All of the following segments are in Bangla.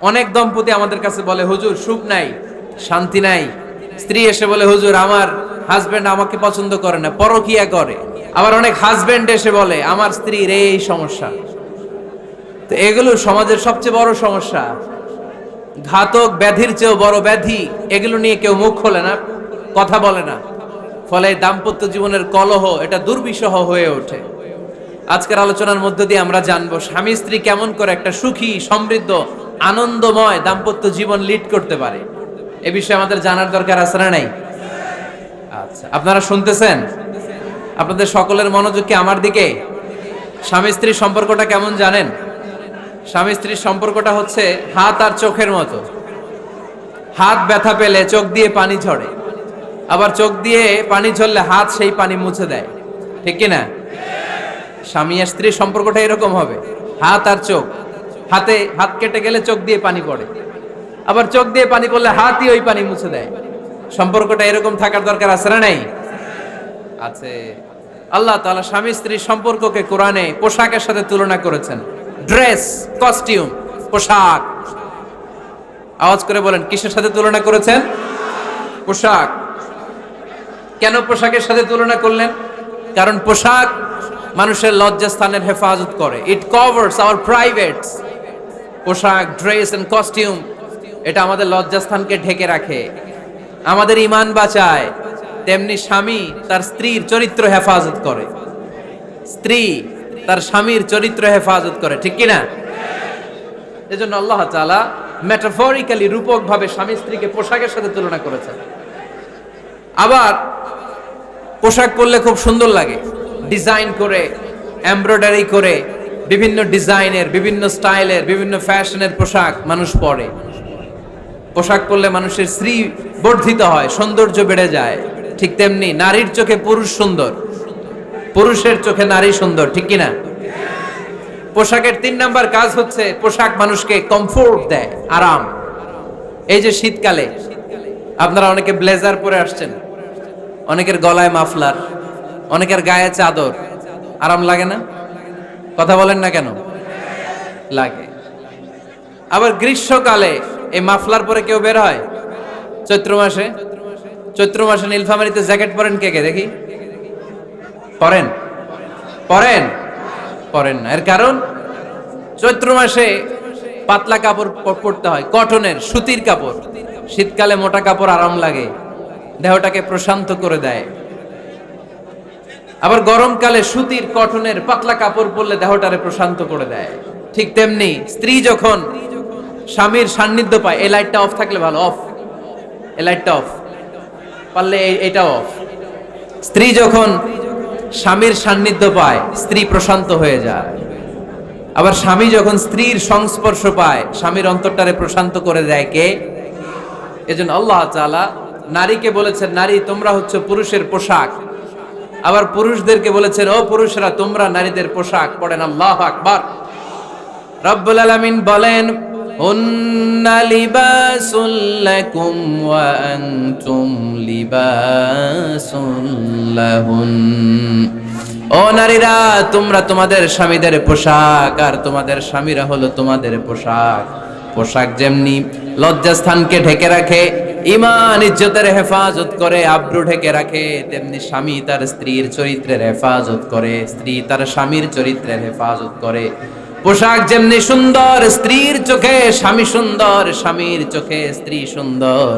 অনেক দম্পতি আমাদের কাছে বলে, হুজুর সুখ নাই, শান্তি নাই। স্ত্রী এসে বলে, হুজুর আমার হাজবেন্ড আমাকে পছন্দ করে না, পরকিয়া করে। আবার অনেক হাজবেন্ড এসে বলে, আমার স্ত্রীর এই সমস্যা। তো এগুলো সমাজের সবচেয়ে বড় সমস্যা, ঘাতক ব্যাধির চেয়েও বড় ব্যাধি। এগুলো নিয়ে কেউ মুখ খোলে না, কথা বলে না, ফলে দাম্পত্য জীবনের কলহ এটা দুর্বিষহ হয়ে ওঠে। আজকের আলোচনার মধ্য দিয়ে আমরা জানবো স্বামী স্ত্রী কেমন করে একটা সুখী, সমৃদ্ধ, আনন্দময় দাম্পত্য জীবন লিড করতে পারে। এ বিষয়ে আমাদের জানার দরকার আছে না নাই? আচ্ছা, আপনারা শুনতেছেন? আপনাদের সকলের মনোযোগ কি আমার দিকে? স্বামী স্ত্রীর সম্পর্কটা কেমন জানেন? স্বামী স্ত্রীর সম্পর্কটা হচ্ছে হাত আর চোখের মতো। হাত ব্যথা পেলে চোখ দিয়ে পানি ঝরে, আবার চোখ দিয়ে পানি ঝরলে হাত সেই পানি মুছে দেয়, ঠিক কিনা? স্বামী আর স্ত্রীর সম্পর্কটা এরকম হবে, হাত আর চোখ। হাত কেটে গেলে চোখ দিয়ে পানি পড়ে, আবার চোখ দিয়ে পানি পড়লে হাতই ওই পানি মুছে দেয়। সম্পর্কটা এরকম থাকার দরকার আছে না নাই? আছে। আল্লাহ তাআলা স্বামী স্ত্রীর সম্পর্ককে কোরআনে পোশাকের সাথে তুলনা করেছেন। ড্রেস, কস্টিউম, পোশাক। আওয়াজ করে বলেন, কিসের সাথে তুলনা করেছেন? পোশাক। কেন পোশাকের সাথে তুলনা করলেন? কারণ পোশাক মানুষের লজ্জাস্থানের হেফাজত করে। ইট কভারস আওয়ার প্রাইভেটস। পোশাক, ড্রেস এন্ড কস্টিউম এটা আমাদের লজ্জাস্থানকে ঢেকে রাখে, আমাদের ঈমান বাঁচায়। তেমনি স্বামী তার স্ত্রীর চরিত্র হেফাজত করে, স্ত্রী তার স্বামীর চরিত্র হেফাজত করে, ঠিক কিনা? এজন্য আল্লাহ তাআলা মেটাফরিক্যালি, রূপকভাবে স্বামী স্ত্রীকে পোশাকের সাথে তুলনা করেছেন। আবার পোশাক পরলে খুব সুন্দর লাগে, ডিজাইন করে, এমব্রয়ডারি করে, বিভিন্ন ডিজাইনের, বিভিন্ন স্টাইলের, বিভিন্ন ফ্যাশনের পোশাক মানুষ পরে। পোশাক পরলে মানুষের শ্রী বর্ধিত হয়, সৌন্দর্য বেড়ে যায়। ঠিক তেমনি নারীর চোখে পুরুষ সুন্দর, পুরুষের চোখে নারী সুন্দর, ঠিক কিনা? পোশাকের 3 নাম্বার কাজ হচ্ছে পোশাক মানুষকে কমফোর্ট দেয়, আরাম। এই যে শীতকালে আপনারা অনেকে ব্লেজার পরে আসছেন, অনেকের গলায় মাফলার, অনেকের গায়ে চাদর, আরাম লাগে না? কথা বলেন না কেন? লাগে। আবার গ্রীষ্মকালে এই মাফলার পরে কেউ বের হয়? চৈত্র মাসে, চৈত্র মাসে নীলফামারীতে জ্যাকেট পরেন কে কে দেখি? পরেন? পরেন? পরেন না। এর কারণ চৈত্র মাসে পাতলা কাপড় পরতে হয়, কটনের, সুতির কাপড়। শীতকালে মোটা কাপড় আরাম লাগে, দেহটাকে প্রশান্ত করে দেয়। আবার গরমকালে সুতির, কটনের পাতলা কাপড় পরলে দেহটারে প্রশান্ত করে দেয়। ঠিক তেমনি স্ত্রী যখন স্বামীর সান্নিধ্য পায়, এই লাইটটা অফ থাকলে ভালো, অফ, এই লাইটটা অফ, পারলে এটা অফ। স্ত্রী যখন স্বামীর সান্নিধ্য পায়, স্ত্রী প্রশান্ত হয়ে যায়। আবার স্বামী যখন স্ত্রীর সংস্পর্শ পায়, স্বামীর অন্তরটারে প্রশান্ত করে দেয় কে? এজন্য আল্লাহ তাআলা নারীকে বলেছেন, নারী তোমরা হচ্ছে পুরুষের পোশাক। আবার পুরুষদেরকে বলেছেন, ও পুরুষরা তোমরা নারীদের পোশাক। পড়েন আল্লাহু আকবার। রব্বুল আলামিন বলেন, হুন্না লিবাসুল লাকুম ওয়া আনতুম লিবাসুল লাহুন। ও নারীরা, তোমরা তোমাদের স্বামীদের পোশাক, আর তোমাদের স্বামীরা হলো তোমাদের পোশাক। পোশাক যেমনি লজ্জাস্থানকে ঢেকে রাখে, ঈমান ইজ্জতের হেফাজত করে, আব্রু ঢেকে রাখে, তেমনি স্বামী তার স্ত্রীর চরিত্রের হেফাজত করে, স্ত্রী তার স্বামীর চরিত্রের হেফাজত করে। পোশাক যেমনি সুন্দর, স্ত্রীর চোখে স্বামী সুন্দর, স্বামীর চোখে স্ত্রী সুন্দর।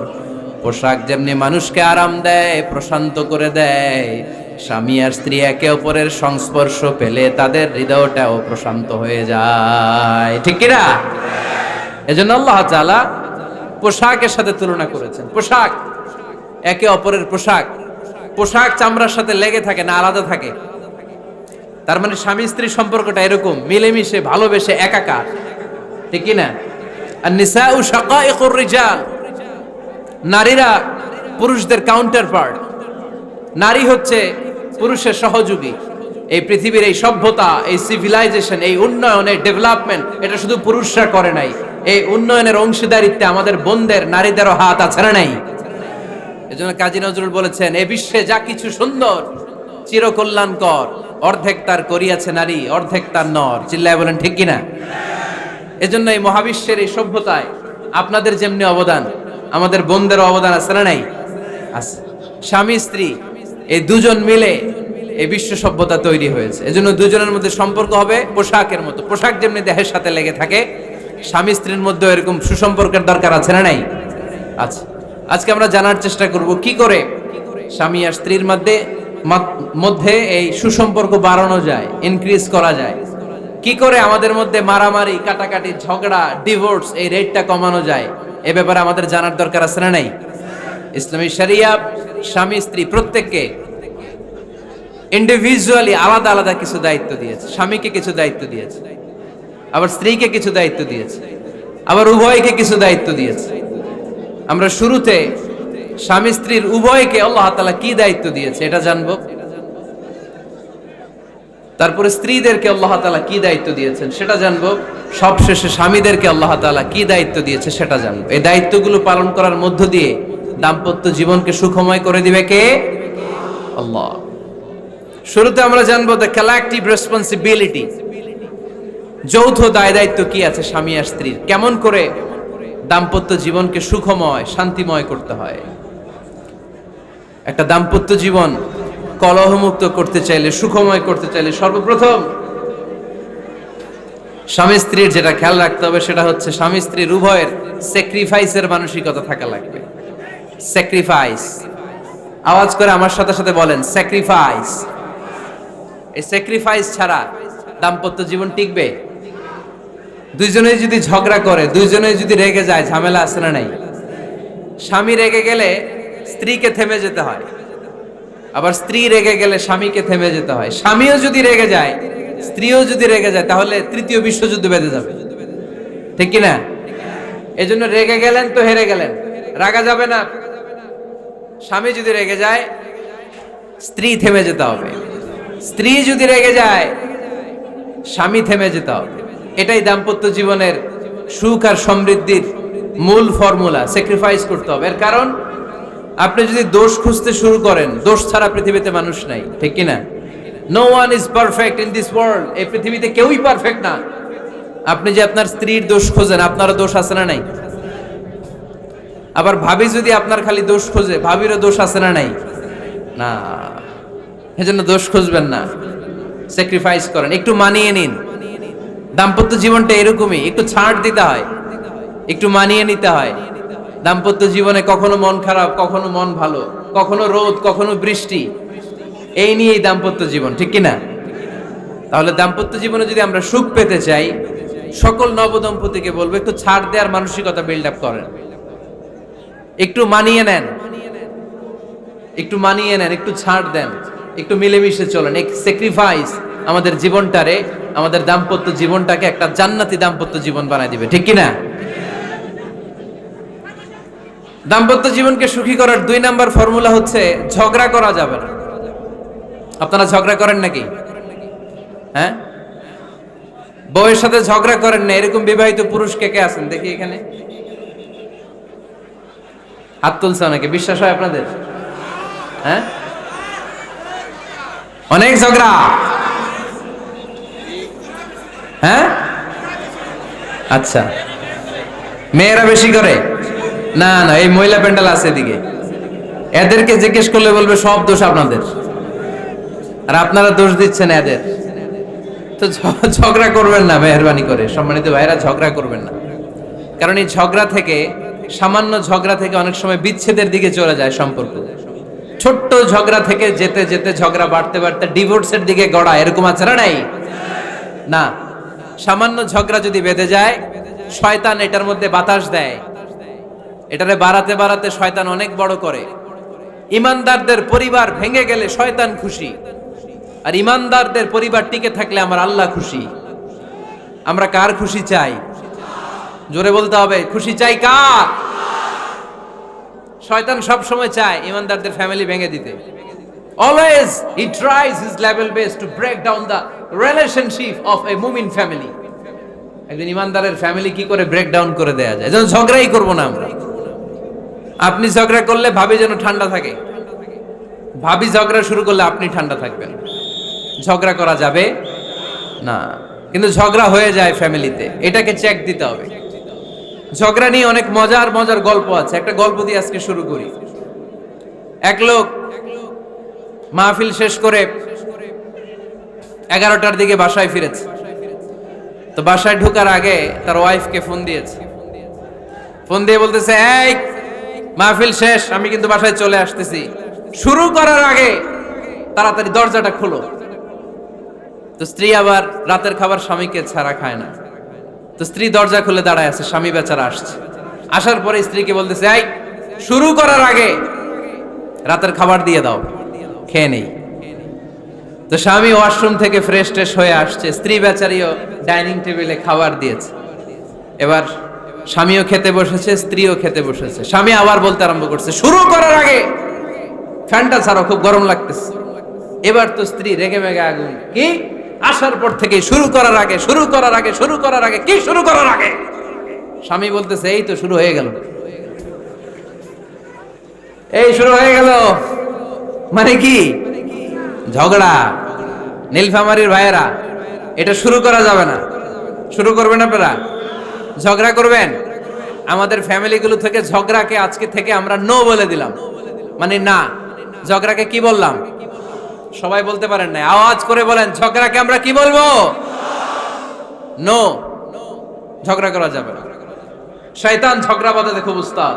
পোশাক যেমনি মানুষকে আরাম দেয়, প্রশান্ত করে দেয়, স্বামী আর স্ত্রী একে অপরের সংস্পর্শ পেলে তাদের হৃদয়টাও প্রশান্ত হয়ে যায়, ঠিক কিনা? এজন্য আল্লাহ তাআলা পোশাকের সাথে তুলনা করেছেন। পোশাক একে অপরের পোশাক। পোশাক চামড়ার সাথে লেগে থাকে না, আলাদা থাকে। তার মানে স্বামী স্ত্রীর সম্পর্কটা এরকম, মিলেমিশে ভালোবেসে একাকার, ঠিক কিনা? আর নিসাউ শাকাইকুর রিজাল, নারীরা পুরুষদের কাউন্টার পার্ট। নারী হচ্ছে পুরুষের সহযোগী। এই পৃথিবীর এই সভ্যতা, এই সিভিলাইজেশন, এই উন্নয়ন, এই ডেভেলপমেন্ট, এটা শুধু পুরুষরা করে নাই। এই উন্নয়নের অংশীদারিত্বে আমাদের বোনদের, নারীদেরও হাত আছে না নাই? এজন্য কাজী নজরুল বলেছেন, এ বিশ্বে যা কিছু সুন্দর চিরকল্যাণকর, অর্ধেক তার করিয়াছে নারী, অর্ধেক তার নর। চিল্লায় বলেন ঠিক কিনা? এজন্য এই মহাবিশ্বের এই সভ্যতায় আপনাদের যেমনি অবদান, আমাদের বোনদের অবদান আছে না নাই? আছে। স্বামী স্ত্রী এই দুজন মিলে এই বিশ্ব সভ্যতা তৈরি হয়েছে। এজন্য দুজনের মধ্যে সম্পর্ক হবে পোশাকের মতো। পোশাক যেমনি দেহের সাথে লেগে থাকে, স্বামী স্ত্রীর মধ্যে এরকম সুসম্পর্কের দরকার আছে না নাই? আছে। আজকে আমরা জানার চেষ্টা করব কি করে স্বামী আর স্ত্রীর মধ্যে এই সুসম্পর্ক বাড়ানো যায়, ইনক্রিজ করা যায়। কি করে আমাদের মধ্যে মারামারি, কাটাকাটি, ঝগড়া, ডিভোর্স এই রেটটা কমানো যায়, এ ব্যাপারে আমাদের জানার দরকার আছে না নাই? ইসলামী শরিয়া স্বামী স্ত্রী প্রত্যেককে ইন্ডিভিজুয়ালি আলাদা আলাদা কিছু দায়িত্ব দিয়েছে। স্বামীকে কিছু দায়িত্ব দিয়েছে, আবার স্ত্রীকে কিছু দায়িত্ব দিয়েছে, আবার উভয়কে কিছু দায়িত্ব দিয়েছে। আমরা শুরুতে স্বামী স্ত্রীর উভয়কে আল্লাহ তাআলা কি দায়িত্ব দিয়েছে এটা জানবো। তারপরে স্ত্রীদেরকে আল্লাহ তাআলা কি দায়িত্ব দিয়েছেন সেটা জানবো। সবশেষে স্বামীদেরকে আল্লাহ তাআলা কি দায়িত্ব দিয়েছে সেটা জানবো। এই দায়িত্বগুলো পালন করার মধ্য দিয়ে দাম্পত্য জীবনকে সুখময় করে দিবে কে? আল্লাহ। শুরুতে আমরা জানবো দ্য কালেক্টিভ রেসপন্সিবিলিটি, যৌথ দায় দায়িত্ব কি আছে স্বামী আর স্ত্রীর, কেমন করে দাম্পত্য জীবনকে সুখময় শান্তিময় করতে হয়। একটা দাম্পত্য জীবন কলহমুক্ত করতে চাইলে, সুখময় করতে চাইলে সর্বপ্রথম স্বামী স্ত্রীর যেটা খেয়াল রাখতে হবে সেটা হচ্ছে স্বামী স্ত্রীর উভয়ের স্যাক্রিফাইসের মানসিকতা থাকা লাগবে। স্যাক্রিফাইস, আওয়াজ করে আমার সাথে সাথে বলেন স্যাক্রিফাইস। এই স্যাক্রিফাইস ছাড়া দাম্পত্য জীবন টিকবে? দুইজনে যদি ঝগড়া করে, দুইজনে যদি রেগে যায়, ঝামেলা আছে না নাই? স্বামী রেগে গেলে স্ত্রীকে থেমে যেতে হয়, আবার স্ত্রী রেগে গেলে স্বামীকে থেমে যেতে হয়। স্বামীও যদি রেগে যায়, স্ত্রীও যদি রেগে যায়, তাহলে তৃতীয় বিশ্বযুদ্ধ বেঁধে যাবে, ঠিক কি না? এজন্য রেগে গেলেন তো হেরে গেলেন, রাগা যাবে না। স্বামী যদি রেগে যায়, স্ত্রী থেমে যেতে হবে। স্ত্রী যদি রেগে যায়, স্বামী থেমে যেতে হবে। এটাই দাম্পত্য জীবনের সুখ আর সমৃদ্ধির মূল ফর্মুলা। স্যাক্রিফাইস করতে হবে। এর কারণ আপনি যদি দোষ খুঁজতে শুরু করেন, দোষ ছাড়া পৃথিবীতে মানুষ নাই, ঠিক কি না? No one is perfect in this world. এই পৃথিবীতে কেউই পারফেক্ট না। আপনি যে আপনার স্ত্রীর দোষ খোঁজেন, আপনারও দোষ আছে না নাই? আবার ভাবি যদি আপনার খালি দোষ খোঁজে, ভাবিরও দোষ আছে না নাই? না, এজন্য দোষ খুঁজবেন না, স্যাক্রিফাইস করেন, একটু মানিয়ে নিন। দাম্পত্য জীবনটা এরকমই, একটু ছাড় দিতে হয়, একটু মানিয়ে নিতে হয়। দাম্পত্য জীবনে কখনো মন খারাপ, কখনো মন ভালো, কখনো রোদ, কখনো বৃষ্টি, এই নিয়েই দাম্পত্য জীবন, ঠিক কিনা? তাহলে দাম্পত্য জীবনে যদি আমরা সুখ পেতে চাই, সকল নবদম্পতিকে বলবো একটু ছাড় দেওয়ার মানসিকতা বিল্ড আপ করেন। একটু মানিয়ে নেন, একটু মানিয়ে নেন, একটু ছাড় দেন, একটু মিলেমিশে চলেন। এক স্যাক্রিফাইস আমাদের জীবনটারে, আমাদের দাম্পত্য জীবনটাকে একটা জান্নাতি দাম্পত্য জীবন বানায় দিবে, ঠিক কিনা? দাম্পত্য জীবনকে সুখী করার 2 নাম্বার ফর্মুলা হচ্ছে ঝগড়া করা যাবে না। আপনারা ঝগড়া করেন নাকি? হ্যাঁ, বউয়ের সাথে ঝগড়া করেন না এরকম বিবাহিত পুরুষ কে কে আছেন দেখি এখানে? হাত তুলছে অনেকে। বিশ্বাস হয় আপনাদের? হ্যাঁ, অনেক ঝগড়া। হ্যাঁ, আচ্ছা, মেয়েরা বেশি করে? না না, এই মহিলা প্যান্ডেল আছে এদিকে, এদেরকে জিজ্ঞেস করলে বলবে সব দোষ আপনাদের, আর আপনারা দোষ দিচ্ছেন এদের। তো ঝগড়া করবেন না মেহেরবানি করে, সম্মানিত ভাইরা, ঝগড়া করবেন না। কারণ এই ঝগড়া থেকে, সামান্য ঝগড়া থেকে অনেক সময় বিচ্ছেদের দিকে চলে যায় সম্পর্ক। ছোট্ট ঝগড়া থেকে যেতে যেতে ঝগড়া বাড়তে বাড়তে ডিভোর্সের দিকে গড়া, এরকম আছে না নাই? না, সামান্য ঝগড়া যদি বেঁধে যায়, শয়তান এটার মধ্যে বাতাস দেয়, এটারে বাড়াতে বাড়াতে শয়তান অনেক বড় করে। ইমানদারদের পরিবার ভেঙে গেলে শয়তান খুশি, আর ইমানদারদের পরিবার টিকে থাকলে আমার আল্লাহ খুশি। আমরা কার খুশি চাই? জোরে বলতে হবে, খুশি চাই কার? শয়তান সব সময় চায় ইমানদারদের ফ্যামিলি ভেঙে দিতে। Always he tries his level best to break down the relationship of a মুমিন ফ্যামিলি। একজন ইমানদারের ফ্যামিলি কি করে ব্রেক ডাউন করে দেয়া যায়? যেন ঝগড়াই করব না আমরা। আপনি ঝগড়া করলে ভাবি যেন ঠান্ডা থাকে, ভাবি ঝগড়া শুরু করলে আপনি ঠান্ডা থাকবেন। ঝগড়া করা যাবে না। কিন্তু ঝগড়া হয়ে যায় ফ্যামিলিতে, এটাকে চেক দিতে হবে। ঝগড়া নিয়ে অনেক মজার মজার গল্প আছে। একটা গল্প দিয়ে আজকে শুরু করি। এক লোক মাহফিল শেষ করে 11টার দিকে বাসায় ফিরেছে। তো বাসায় ঢোকার আগে তার ওয়াইফকে ফোন দিয়েছে। ফোন দিয়ে বলতেছে, এই মাহফিল শেষ, আমি কিন্তু বাসায় চলে আসতেছি, শুরু করার আগে তাড়াতাড়ি দরজাটা খোলো। তো স্ত্রী আবার রাতের খাবার স্বামীকে ছাড়া খায় না। তো স্ত্রী দরজা খুলে দাঁড়ায় আছে, স্বামী বেচারা আসছে। আসার পরে স্ত্রীকে বলতেছে, এই শুরু করার আগে রাতের খাবার দিয়ে দাও, খেয়ে নেই। তো স্বামী ওয়াশরুম থেকে ফ্রেশ ট্রেশ হয়ে আসছে, স্ত্রী বেচারিও ডাইনিং টেবিলে খাবার দিয়েছে। এবার স্বামীও খেতে বসেছে, স্ত্রীও খেতে বসেছে। স্বামী আবার বলতে আরম্ভ করছে, শুরু করার আগে ফ্যানটা ছাড়ো, খুব গরম লাগতেছে। এবার তো স্ত্রী রেগে মেগে আগুন, কি আসার পর থেকে শুরু করার আগে, শুরু করার আগে, শুরু করার আগে, কি শুরু করার আগে? স্বামী বলতেছে, এই তো শুরু হয়ে গেল, এই শুরু হয়ে গেল। মানে কি? ঝগড়া। নীলফামারীর ভাইয়েরা, এটা শুরু করা যাবে না। শুরু করবেন আপনারা? ঝগড়া করবেন? আমাদের ফ্যামিলিগুলো থেকে ঝগড়াকে আজকে থেকে আমরা নো বলে দিলাম। মানে না, ঝগড়াকে কি বললাম? সবাই বলতে পারেন না, আওয়াজ করে বলেন, ঝগড়াকে আমরা কি বলবো? নো। ঝগড়া করা যাবে না। শয়তান ঝগড়া বাঁধাতে খুব উস্তাদ।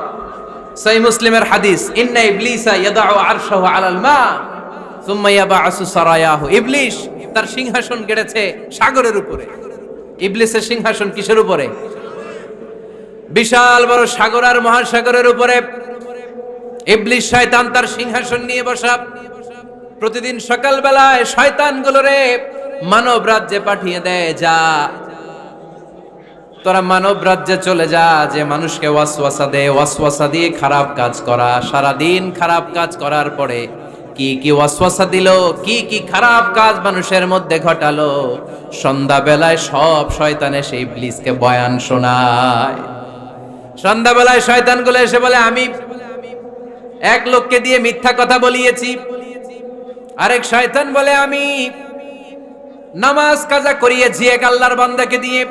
সহিহ মুসলিমের হাদিস, ইন্না ইবলিসা ইয়াদাউ আরশাহু আলাল মা সুম্মা ইয়াবআসু সারায়াহু। ইবলিস তার সিংহাসন গেড়েছে সাগরের উপরে। ইবলিসের সিংহাসন কিসের উপরে? বিশাল বড় সাগর আর মহাসাগরের উপরে ইবলিস শয়তান তার সিংহাসন নিয়ে বসা। প্রতিদিন সকালবেলায় শয়তানগুলোরে মানব রাজ্যে পাঠিয়ে দেয়, যা তোরা মানব রাজ্যে চলে যা, যে মানুষকে ওয়াসওয়াসা দেয়, ওয়াসওয়াসা দিয়ে খারাপ কাজ করা। সারাদিন খারাপ কাজ করার পরে কি কি ওয়াসওয়াসা দিল, কি কি খারাপ কাজ মানুষের মধ্যে ঘটালো, সন্ধ্যাবেলায় সব শয়তান এসে ইবলিসকে বয়ান শোনায়। সন্ধ্যাবেলায় শয়তানগুলো এসে বলে, আমি এক লোককে দিয়ে মিথ্যা কথা বলিয়েছি। আরেক শয়তান বলে, আমি নামাজ কাজা করিয়েছি এক আল্লাহর বান্দাকে দিয়ে।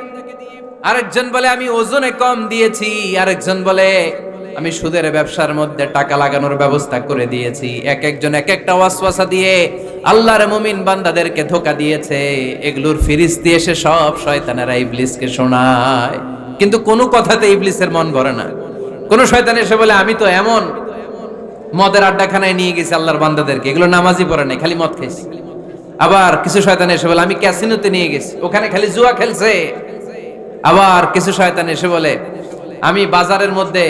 আরেকজন বলে, আমি ওজনে কম দিয়েছি। আরেকজন বলে, আমি সুদের ব্যবসার মধ্যে টাকা লাগানোর ব্যবস্থা করে দিয়েছি। এক একজন এক একটা ওয়াসওয়াসা দিয়ে আল্লাহর মুমিন বান্দাদেরকে ধোঁকা দিয়েছে। এগুলোর ফিরিস্তি এসে সব শয়তানেরা ইবলিসকে শোনায়, কিন্তু কোনো কথাতে ইবলিসের মন ভরে না। কোন শয়তান এসে বলে, আমি তো এমন মদের আড্ডাখানায় নিয়ে গেছি আল্লাহর বান্দাদেরকে, এগুলো নামাজই পড়ে নাই, খালি মদ খাইছে। আবার কিছু শয়তান এসে বলে, আমি ক্যাসিনোতে নিয়ে গেছি, ওখানে খালি জুয়া খেলছে। আবার কিছু শয়তান এসে বলে, আমি বাজারের মধ্যে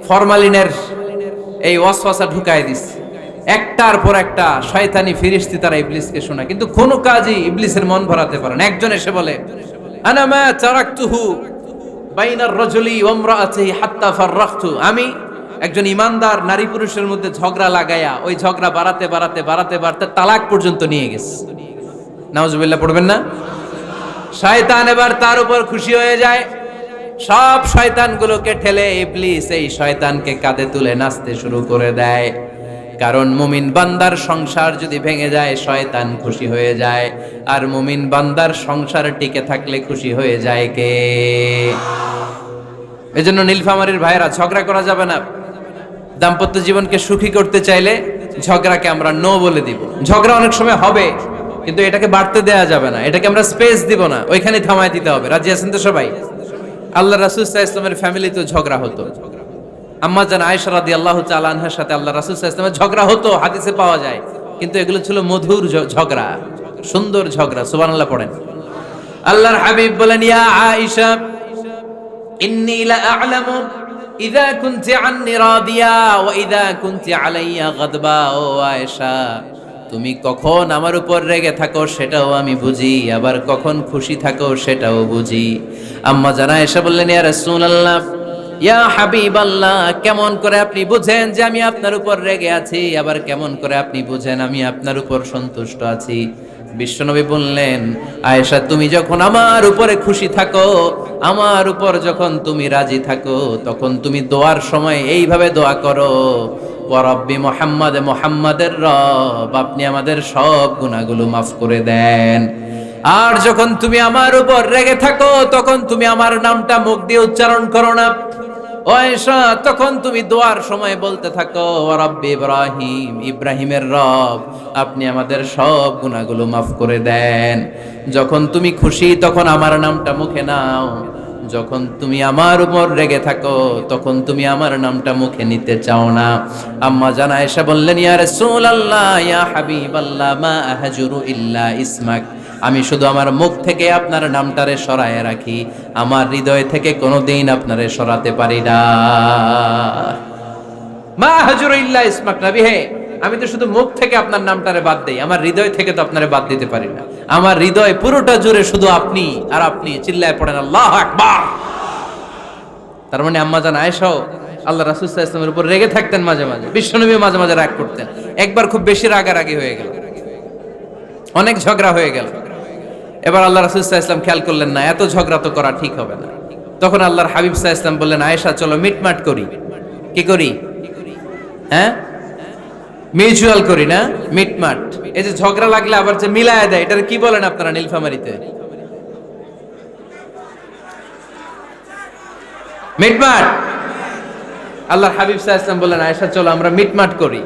ফরমালিনের এই ওয়াসওয়াসা ঢুকাই দিছি। একটার পর একটা শয়তানি ফিরিস্তি তারা ইবলিসকে শোনায়, কিন্তু কোনো কাজই ইবলিসের মন ভরাতে পারে না। একজন এসে বলে, আনা মা তারাকতুহু বাইনার রাজুলি ওয়া ইমরাআতিহি হাত্তা ফাররাখতু। আমি একজন ইমানদার নারী পুরুষের মধ্যে ঝগড়া লাগায়া ওই ঝগড়া বাড়াতে বাড়াতে বাড়াতে বাড়তে তালাক পর্যন্ত নিয়ে গেছে। নাউজুবিল্লাহ পড়বেন না? শয়তান এবার তার উপর খুশি হয়ে যায়। সব শয়তানগুলোকে ঠেলে ইবলিস এই শয়তানকে কাঁধে তুলে নাচতে শুরু করে দেয়। কারণ মুমিন বান্দার সংসার যদি ভেঙে যায় শয়তান খুশি হয়ে যায়, আর মুমিন বান্দার সংসার টিকে থাকলে খুশি হয়ে যায় কে? এজন্য নীলফামারীর ভাইয়েরা, ঝগড়া করা যাবে না। দাম্পত্য জীবনকে সুখী করতে চাইলে ঝগড়াকে আমরা নো বলে দিব। ঝগড়া অনেক সময় হবে, কিন্তু এটাকে বাড়তে দেয়া যাবে না, এটাকে আমরা স্পেস দিব না, ওইখানে থামায় দিতে হবে। রাজি আছেন তো সবাই? আল্লাহ রাসূল সাল্লাল্লাহু আলাইহি ওয়াসাল্লামের ফ্যামিলিতে ঝগড়া হতো। আম্মা জান আয়েশা রাদিয়াল্লাহু তাআলা আনহার সাথে আল্লাহ রাসূল সাল্লাল্লাহু আলাইহি ওয়াসাল্লামের ঝগড়া হতো, হাদিসে পাওয়া যায়। কিন্তু এগুলো ছিল মধুর ঝগড়া, সুন্দর ঝগড়া। সুবহানাল্লাহ পড়েন। আল্লাহর হাবিব বলেন, ইয়া আয়েশা ইন্নী লা আ'লামু ইযা কুনতি আন্নী রাদিয়া ওয়া ইযা কুনতি আলাইয়া গাদবা। ও আয়েশা, তুমি কখন আমার উপর রেগে থাকো সেটাও আমি বুঝি, আবার কখন খুশি থাকো সেটাও বুঝি। আম্মা জান আয়েশা বললেন, ইয়া রাসূলুল্লাহ, ইয়া হাবিবাল্লাহ, কেমন করে আপনি বুঝেন যে আমি আপনার উপর রেগে আছি, আবার কেমন করে আপনি বুঝেন আমি আপনার উপর সন্তুষ্ট আছি? বিশ্বনবী বললেন, আয়েশা, তুমি যখন আমার উপরে খুশি থাকো, আমার উপর যখন তুমি রাজি থাকো, তখন তুমি দোয়ার সময় এইভাবে দোয়া করো, ওয়া রাব্বি মুহাম্মাদ, মুহাম্মাদের রব, আপনি আমাদের সব গুনাহগুলো মাফ করে দেন। আর যখন তুমি আমার উপর রেগে থাকো তখন তুমি আমার নামটা মুখ দিয়ে উচ্চারণ করো না। ও আয়েশা, তখন তুমি দোয়ার সময় বলতে থাকো, ও রাব্বি ইব্রাহিম, ইব্রাহিমের রব, আপনি আমাদের সব গুনাহগুলো মাফ করে দেন। যখন তুমি খুশি তখন আমার নামটা মুখে নাও, যখন তুমি আমার উপর রেগে থাকো তখন তুমি আমার নামটা মুখে নিতে চাও না। আম্মা জান আয়েশা বললেন, ইয়া রাসূলুল্লাহ, ইয়া হাবিবাল্লাহ, মা আহজুরু ইল্লা ইসমাক, আমি শুধু আমার মুখ থেকে আপনার নামটারে সরায় রাখি, আমার হৃদয় থেকে কোনোদিন আপনারে সরাতে পারি না। মা আহজুরু ইল্লা ইসমাক, নবী হে, আমি তো শুধু মুখ থেকে আপনার নামটারে বাদ দেই, আমার হৃদয় থেকে তো আপনারে বাদ দিতে পারি না। আমার হৃদয় পুরোটা জুড়ে শুধু আপনি আর আপনি। চিল্লায় পড়েন আল্লাহু আকবার। তার মানে আম্মা জান আয়েশাও আল্লাহ রাসূল সাল্লাল্লাহু আলাইহি ওয়াসাল্লামের উপর রেগে থাকতেন মাঝে মাঝে, বিশ্বনবী মাঝে মাঝে রাগ করতেন। একবার খুব বেশি রাগারাগি হয়ে গেল, অনেক ঝগড়া হয়ে গেল। এবার আল্লাহ রাসূল সাল্লাল্লাহু আলাইহি ওয়াসাল্লাম খেয়াল করলেন না, এত ঝগড়া তো করা ঠিক হবে না। তখন আল্লাহর হাবিব সাল্লাল্লাহু আলাইহি ওয়াসাল্লাম বললেন, আয়েশা চলো মিটমাট করি। কি করি? হ্যাঁ, মিউচুয়াল করি না, মিটমাট। এই যে ঝগড়া লাগলে আবার যে মিলায় দেয়, এটার কি বলেন আপনারা নীলফামারীতে? মিটমাট। আল্লাহর হাবিব সাল্লাল্লাহু আলাইহি ওয়াসাল্লাম বললেন, আয়েশা চলো আমরা মিটমাট করি,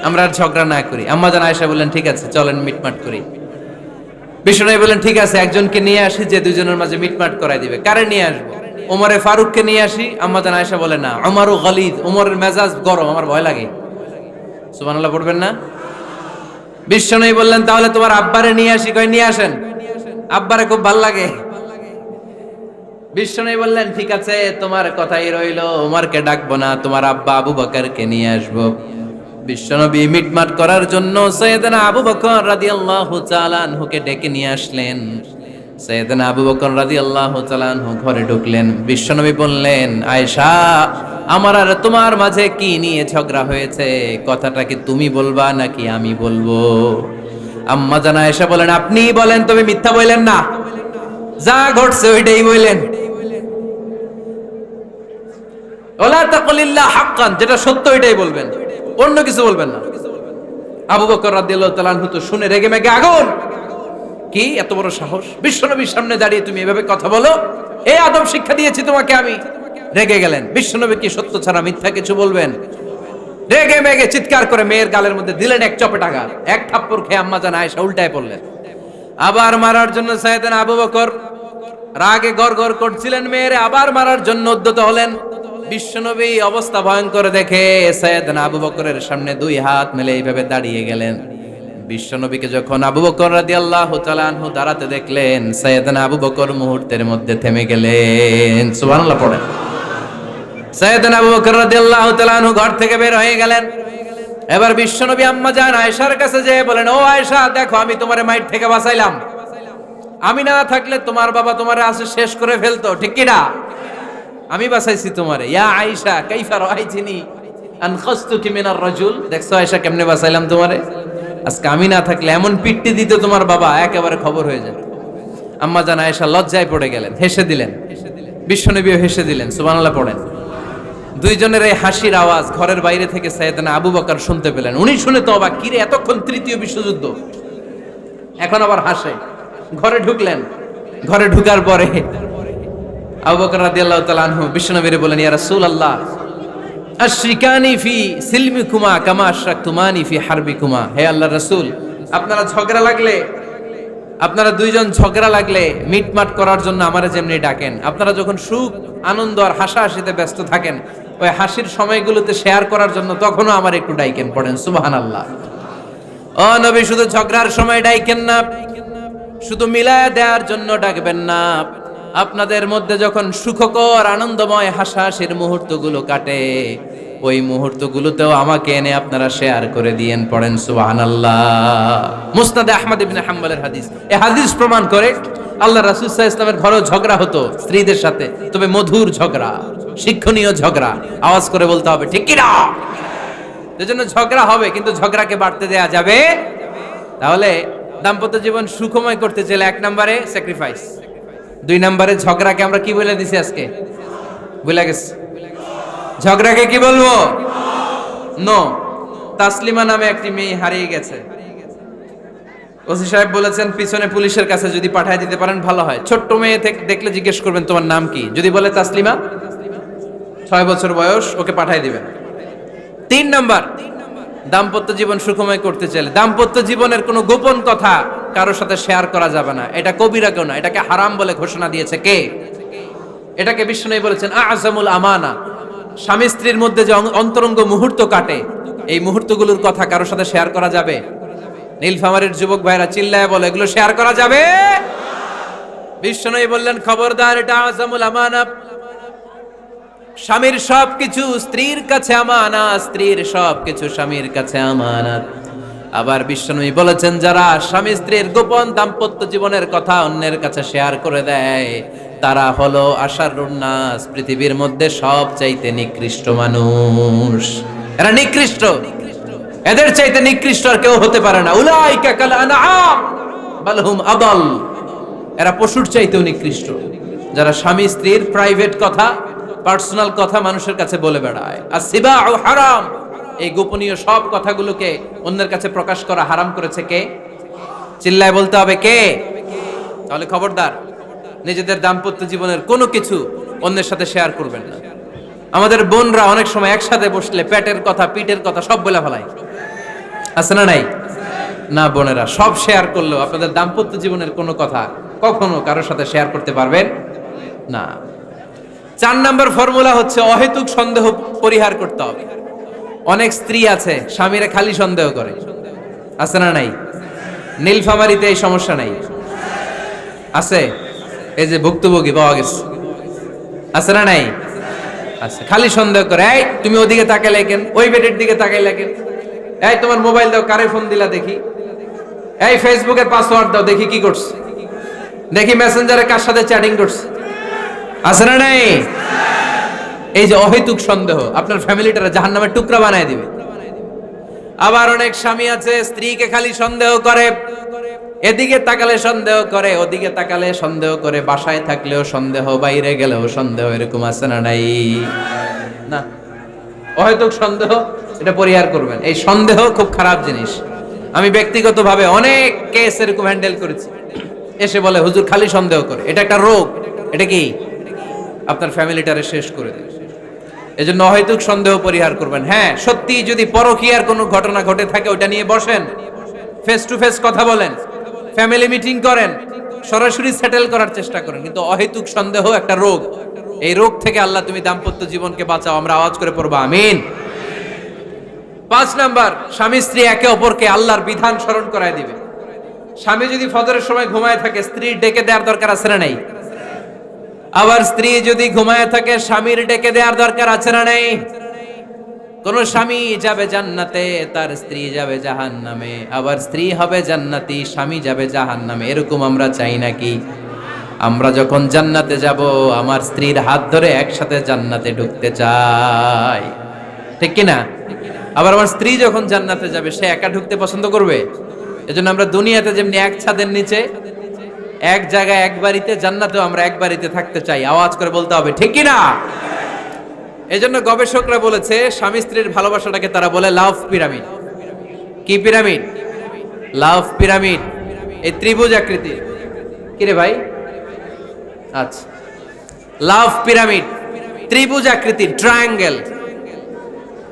আমরা আর ঝগড়া না করি। আম্মা জান আয়েশা বললেন, ঠিক আছে চলেন মিটমাট করি। বিষ্ণু বললেন, ঠিক আছে একজনকে নিয়ে আসি যে দুজনের মাঝে মিটমাট করাই দিবে। কারে নিয়ে আসবো? ওমরে ফারুককে নিয়ে আসি। আম্মা জান আয়েশা বলে, না, ওমরও গলিদ, ওমরের মেজাজ গরম, আমার ভয় লাগে। সুবহানাল্লাহ পড়বেন না? বিষ্ণু বললেন, তাহলে তোমার আব্বারে নিয়ে আসি। কই নিয়ে আসেন, আব্বারে খুব ভাল লাগে। বিষ্ণু বললেন, ঠিক আছে তোমার কথাই রইলো, ওমরকে ডাকবো না, তোমার আব্বা আবু বকরকে নিয়ে আসবো। বিশ্বনবী মিটমাট করার জন্য সাইয়েদনা আবু বকর রাদিয়াল্লাহু তাআলা আনহুকে ডেকে নিয়ে আসলেন। সাইয়েদনা আবু বকর রাদিয়াল্লাহু তাআলা আনহু ঘরে ঢুকলেন। বিশ্বনবী বললেন, আয়েশা, আমার আর তোমার মাঝে কি নিয়ে ঝগড়া হয়েছে? কথাটা কি তুমি বলবা নাকি আমি বলবো? আম্মা জান আয়েশা বলেন, আপনিই বলেন, তবে মিথ্যা বললেন না, যা ঘটছে ওইটাই বললেন। ওয়ালা তাকুলিল্লা হাক্কান, যেটা সত্য ওইটাই বলবেন, অন্য কিছু বলবেন না। আবু বকর রাদিয়াল্লাহু তাআলা আনহু তো শুনে রেগে মেগে আগুন। কি এত বড় সাহস, বিশ্বনবীর সামনে দাঁড়িয়ে তুমি এভাবে কথা বলো? এই আদব শিক্ষা দিয়েছি তোমাকে আমি। রেগে গেলেন। বিশ্বনবী কি সত্য ছাড়া মিথ্যা কিছু বলবেন? রেগে মেগে চিৎকার করে মেয়ের গালের মধ্যে দিলেন এক চপেটাঘাত। এক থাপ্পড় খেয়ে আম্মা জান আয়েশা উল্টায় পড়লেন। আবার মারার জন্য সাইয়েদনা আবু বকর রাগে গড়গড় করছিলেন, মেয়েরে আবার মারার জন্য উদ্যত হলেন। বিশ্বনবী অবস্থা ভয়ঙ্কর দেখে সাইয়েদনা আবু বকরের সামনে দুই হাত মেলে এইভাবে দাঁড়িয়ে গেলেন। বিশ্বনবীকে যখন আবু বকর রাদিয়াল্লাহু তাআলা আনহু দাঁড়াতে দেখলেন, সাইয়েদনা আবু বকর মুহূর্তের মধ্যে থেমে গেলেন। সুবহানাল্লাহ পড়েন। সাইয়েদনা আবু বকর রাদিয়াল্লাহু তাআলা আনহু ঘর থেকে বের হয়ে গেলেন। এবার বিশ্বনবী আম্মা জান আয়েশার কাছে যেয়ে বলেন, ও আয়েশা, দেখো আমি তোমারে মাইর থেকে বাঁচাইলাম। আমি না থাকলে তোমার বাবা তোমারে আসে শেষ করে ফেলতো, ঠিক কি না? আমি বাঁচাইছি তোমারে। ইয়া আয়েশা কাইফা রাআইতিনি আনখাসতুকি মিনার রাজুল, দেখছো আয়েশা কেমনে বাঁচাইলাম তোমারে? আজকে আমি না থাকলে এমন পিট্টি দিত তোমার বাবা, একেবারে খবর হয়ে যেত। আম্মা জান আয়েশা লজ্জায় পড়ে গেলেন, হেসে দিলেন। বিশ্বনবীও হেসে দিলেন। সুবহানাল্লাহ পড়েন। দুইজনের এই হাসির আওয়াজ ঘরের বাইরে থেকে সাইয়েদনা আবু বকর শুনতে পেলেন। উনি শুনে তো অবাক, কিরে এতক্ষণ তৃতীয় বিশ্বযুদ্ধ, এখন আবার হাসে। ঘরে ঢুকলেন। ঘরে ঢুকার পরে আবু বকর রাদিয়াল্লাহু তাআলা আনহু বিশ্বনবীরে বলেন, ইয়া রাসূলুল্লাহ, আশরিকানি ফি সিলমিকুমা কামা আশরাকতুমানি ফি হারবিকুমা। হে আল্লাহর রাসূল, আপনারা দুইজন ঝগড়া লাগলে মিটমাট করার জন্য আমারে যেমনি ডাকেন, আপনারা যখন সুখ আনন্দ আর হাসাহাসিতে ব্যস্ত থাকেন, ওই হাসির সময়গুলোতে শেয়ার করার জন্য তখনও আমার একটু ডাইকেন। পড়েন সুবহানাল্লাহ। ও নবী, শুধু ঝগড়ার সময় ডাইকেন না, শুধু মিলায়া দেওয়ার জন্য ডাকবেন না। আপনাদের মধ্যে যখন সুখকর আনন্দময় হাসাহাসির মুহূর্তগুলো কাটে, ওই মুহূর্তগুলোতেও আমাকে এনে আপনারা শেয়ার করে দিয়েন। পড়েন সুবহানাল্লাহ। মুসনাদে আহমদ ইবনে হাম্বলের হাদিস। এই হাদিস প্রমাণ করে আল্লাহ রাসূল সাল্লাল্লাহু আলাইহি ওয়াসাল্লামের ঘরেও ঝগড়া হতো স্ত্রীদের সাথে, তবে মধুর ঝগড়া, শিক্ষণীয় ঝগড়া। আওয়াজ করে বলতে হবে, ঠিক কি না? এজন্য ঝগড়া হবে, কিন্তু ঝগড়াকে বাড়তে দেয়া যাবে। তাহলে দাম্পত্য জীবন সুখময় করতে চাইলে 1 নম্বরে স্যাক্রিফাইস, 2 নম্বরে ঝগড়াকে আমরা কি বলে দিছি আজকে? ভুলে গেছি। ঝগড়াকে কি বলবো? নো। তাসলিমা নামে একটি মেয়ে হারিয়ে গেছে। ওসি সাহেব বলেছেন পিছনে পুলিশের কাছে যদি পাঠায় দিতে পারেন ভালো হয়। ছোট্ট মেয়ে দেখলে জিজ্ঞেস করবেন তোমার নাম কি, যদি বলে তাসলিমা, 6 বছর বয়স, ওকে পাঠায় দিবেন। 3 নাম্বার, দাম্পত্য জীবন সুখময় করতে চাইলে দাম্পত্য জীবনের কোনো গোপন কথা কারোর সাথে শেয়ার করা যাবে না। এটা কবিরা কেউ না, এটাকে হারাম বলে ঘোষণা দিয়েছে কে? এটাকে বিষ্ণু বলেছেন আযমুল আমানা। স্বামী স্ত্রীর মধ্যে যে অন্তরঙ্গ মুহূর্ত কাটে, এই মুহূর্তগুলোর কথা কারোর সাথে শেয়ার করা যাবে? নীলফামারীর যুবক ভাইরা চিল্লায় বলে এগুলো শেয়ার করা যাবে? বিষ্ণু বললেন খবরদার, এটা আযমুল আমানা। স্বামীর সবকিছু স্ত্রীর কাছে আমানত, স্ত্রীর সবকিছু স্বামীর কাছে আমানত। আবার বিষ্ণু বলেছেন যারা স্বামী স্ত্রীর গোপন দাম্পত্য জীবনের কথা অন্যের কাছে শেয়ার করে দেয় তারা হলো আশারুন নাস, পৃথিবীর মধ্যে সবচাইতে নিকৃষ্ট মানুষ। এরা নিকৃষ্ট, এদের চাইতে নিকৃষ্ট আর কেউ হতে পারে না। উলাইকা কাল আনআম বাল হুম আদাল। এরা পশুর চাইতেও নিকৃষ্ট, যারা স্বামী স্ত্রীর প্রাইভেট কথা, পার্সোনাল কথা মানুষের কাছে বলে বেড়ায়। আসিবাউ হারাম, এই গোপনীয় সব কথাগুলোকে অন্যের কাছে প্রকাশ করা হারাম করেছে কে? চিল্লায় বলতে হবে কে? তাহলে খবরদার, নিজেদের দাম্পত্য জীবনের কোনো কিছু অন্যের সাথে শেয়ার করবেন না। আমাদের বোনরা অনেক সময় একসাথে বসলে পেটের কথা, পিঠের কথা সব বলে ফেলায়, আছে না নাই? না বোনেরা, সব শেয়ার করলেও আপনাদের দাম্পত্য জীবনের কোনো কথা কখনো কারোর সাথে শেয়ার করতে পারবেন না। 4 নাম্বার ফর্মুলা হচ্ছে অহেতুক সন্দেহ পরিহার করতে হবে। অনেক স্ত্রী আছে স্বামীরা খালি সন্দেহ করে, আছে না নাই? নীলফামারীতে এই সমস্যা নাই? আছে, এই যে ভুক্তভোগী পাওয়া গেছে, আছে না নাই? আছে, খালি সন্দেহ করে। এই তুমি ওদিকে তাকাইলে কেন, ওই বেডের দিকে তাকাইলে কেন, এই তোমার মোবাইল দাও, কারে ফোন দিলা দেখি, এই ফেসবুকের পাসওয়ার্ড দাও দেখি কি করছে, দেখি মেসেঞ্জারে কার সাথে চ্যাটিং করছে, আছে না নাই? এই যে অহেতুক সন্দেহ আপনার ফ্যামিলিটারে জাহান্নামের টুকরা বানায় দিবে। আবার অনেক স্বামী আছে স্ত্রীকে খালি সন্দেহ করে, এদিকে তাকালে সন্দেহ করে, ওদিকে তাকালে সন্দেহ করে, বাসায় থাকলেও সন্দেহ, বাইরে গেলেও সন্দেহ, এরকম আছে না নাই? না, অহেতুক সন্দেহ এটা পরিহার করবেন। এই সন্দেহ খুব খারাপ জিনিস। আমি ব্যক্তিগতভাবে অনেক কেস এরকম হ্যান্ডেল করেছি। এসে বলে হুজুর খালি সন্দেহ করে, এটা একটা রোগ। এটা কি? আপনার ফ্যামিলিটারে শেষ করে দেবে। এজন্য অহেতুক সন্দেহ পরিহার করবেন। হ্যাঁ, সত্যি যদি পরকীয়ার কোনো ঘটনা ঘটে থাকে ওটা নিয়ে বসেন, ফেস টু ফেস কথা বলেন, ফ্যামিলি মিটিং করেন, সরাসরি সেটেল করার চেষ্টা করেন। কিন্তু অহেতুক সন্দেহ একটা রোগ। এই রোগ থেকে আল্লাহ তুমি দাম্পত্য জীবনকে বাঁচাও। আমরা আওয়াজ করে পড়বো আমিন। 5 নাম্বার, স্বামী স্ত্রী একে অপরকে আল্লাহর বিধান স্মরণ করায় দিবে। স্বামী যদি ফজরের সময় ঘুমায় থাকে, স্ত্রী ডেকে দেওয়ার দরকার আছে না নাই? আবার স্ত্রী যদি ঘুমায় থাকে, স্বামীর ডেকে দেওয়ার দরকার আছে না নাই? কোন স্বামী যাবে জান্নাতে, তার স্ত্রী যাবে জাহান্নামে। আবার স্ত্রী হবে জান্নাতি, স্বামী যাবে জাহান্নামে। এরকম আমরা চাই নাকি? আমরা যখন জান্নাতে যাব, আমার স্ত্রীর হাত ধরে একসাথে জান্নাতে ঢুকতে চাই, ঠিক কি না? আবার আমার স্ত্রী যখন জান্নাতে যাবে, সে একা ঢুকতে পছন্দ করবে? এজন্য আমরা দুনিয়াতে যেমনি এক ছাদের নিচে, এক জায়গায়, এক বাড়িতে, জান্নাতেও আমরা এক বাড়িতে থাকতে চাই। আওয়াজ করে বলতে হবে ঠিক কি না? এজন্য গবেষকরা বলেছে স্বামী স্ত্রীর ভালোবাসাটাকে তারা বলে লাভ পিরামিড। কি পিরামিড? লাভ পিরামিড। এই ত্রিভুজ আকৃতি। কি রে ভাই? আচ্ছা, লাভ পিরামিড, ত্রিভুজ আকৃতি, ট্রায়াঙ্গেল।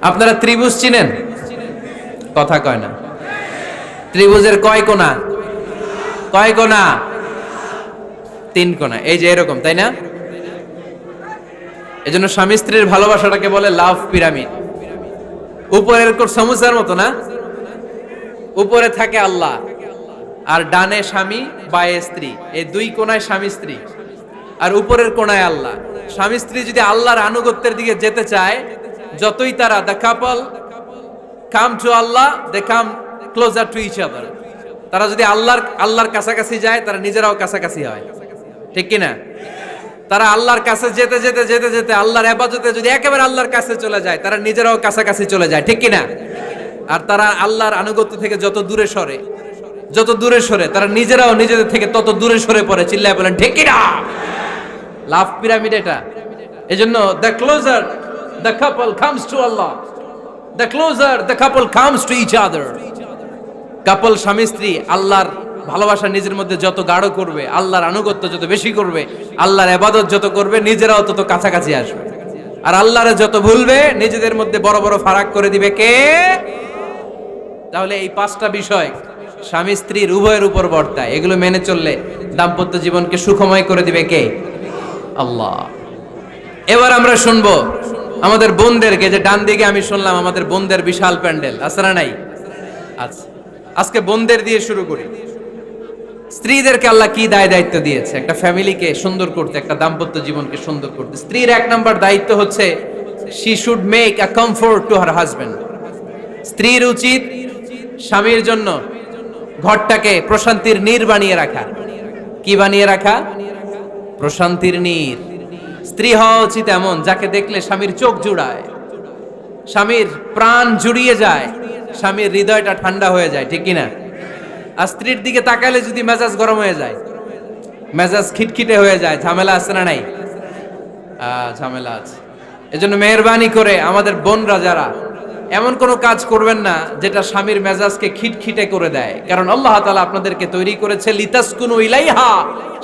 আপনারা ত্রিভুজ চিনেন? কথা কয় না। ত্রিভুজের কয় কোণা? কয় কোণা? 3 কোণা। এই যে এরকম, তাই না? এজন্য স্বামী স্ত্রীর ভালোবাসাটাকে বলে লাভ পিরামিড। উপরের সমুচার মতো না, উপরে থাকে আল্লাহ, আর ডানে স্বামী, বায়ে স্ত্রী। এই 2 কোণায় স্বামী স্ত্রী, আর উপরের কোণায় আল্লাহ। স্বামী স্ত্রী যদি আল্লাহর আনুগত্যের দিকে যেতে চায়, যতই তারা the couple come to Allah, they come closer to each other. তারা যদি আল্লাহর কাছাকাছি যায়, তারা নিজেরাও কাছাকাছি হয়, ঠিক কিনা? তারা আল্লাহর কাছে যেতে যেতে যেতে যেতে আল্লাহর ইবাদতে যদি একেবারে আল্লাহর কাছে চলে যায়, তারা নিজেরাও কাছাকাছি চলে যায়, ঠিক কিনা? আর তারা আল্লাহর আনুগত্য থেকে যত দূরে সরে, তারা নিজেরাও নিজেদের থেকে তত দূরে সরে পড়ে। চিল্লায় বলেন ঠিক কিনা? লাভ পিরামিড এটা। এজন্য the closer the couple comes to Allah, the closer the couple comes to each other. Couple স্বামী স্ত্রী আল্লাহর ভালোবাসা নিজের মধ্যে যত গাঢ় করবে, আল্লাহর আনুগত্য যত বেশি করবে, আল্লাহর ইবাদত যত করবে, নিজেরাও তত কাছাকাছি আসবে। আর আল্লাহরে যত ভুলবে, নিজেদের মধ্যে বড় বড় ফারাক করে দিবে কে? তাহলে এই পাঁচটা বিষয় স্বামী স্ত্রীর উভয়ের উপর বর্তায়। এগুলো মেনে চললে দাম্পত্য জীবনকে সুখময় করে দিবে কে? আল্লাহ। এবার আমরা শুনবো আমাদের বোনদেরকে, যে ডান দিকে আমি শুনলাম আমাদের বোনদের বিশাল প্যান্ডেল আছে না নাই? আচ্ছা, আজকে বোনদের দিয়ে শুরু করি। স্ত্রীদেরকে আল্লাহ কি দায় দায়িত্ব দিয়েছে একটা ফ্যামিলিকে সুন্দর করতে, একটা দাম্পত্য জীবনকে সুন্দর করতে? স্ত্রীর এক নম্বর দায়িত্ব হচ্ছে she should make a comfort to her husband. স্ত্রীর উচিত স্বামীর জন্য ঘরটাকে প্রশান্তির নীর বানিয়ে রাখা। কি বানিয়ে রাখা? প্রশান্তির নীর। স্ত্রী হওয়া উচিত এমন যাকে দেখলে স্বামীর চোখ জুড়ায়, স্বামীর প্রাণ জুড়িয়ে যায়, স্বামীর হৃদয়টা ঠান্ডা হয়ে যায়, ঠিক কিনা? আর স্ত্রীর দিকে তাকালে যদি মেজাজ গরম হয়ে যায়, মেজাজ খিটখিটে হয়ে যায়, ঝামেলা আছে না নাই? ঝামেলা আছে। এজন্য মেহেরবানি করে আমাদের বোনরা যারা, এমন কোনো কাজ করবেন না যেটা স্বামীর মেজাজকে খিটখিটে করে দেয়। কারণ আল্লাহ তাআলা আপনাদেরকে তৈরি করেছে লিতাসকুনু ইলাইহা,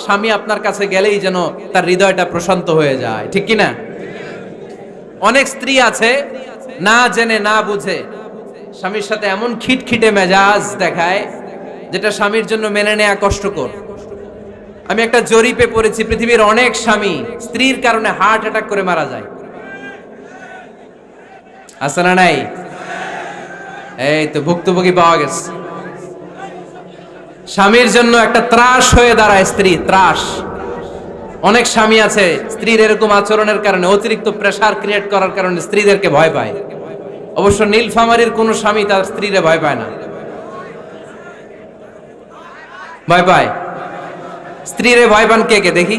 স্বামী আপনার কাছে গেলেই যেন তার হৃদয়টা প্রশান্ত হয়ে যায়, ঠিক কিনা? অনেক স্ত্রী আছে না জেনে না বুঝে স্বামীর সাথে এমন খিটখিটে মেজাজ দেখায় যেটা স্বামীর জন্য মেনে নেওয়া কষ্টকর। আমি একটা জরিপে পড়েছি, পৃথিবীর অনেক স্বামী স্ত্রীর কারণে হার্ট অ্যাটাক করে মারা যায়। আছে না নাই? এই তো ভুক্তভোগী পাওয়া গেছে। স্বামীর জন্য একটা ত্রাস হয়ে দাঁড়ায় স্ত্রী, ত্রাস। অনেক স্বামী আছে স্ত্রীর এরকম আচরণের কারণে, অতিরিক্ত প্রেসার ক্রিয়েট করার কারণে স্ত্রীদেরকে ভয় পায়। অবশ্য নীলফামারীর কোন স্বামী তার স্ত্রীরে ভয় পায় না। ভয় পায়? স্ত্রীরে ভয় পান কে কে দেখি?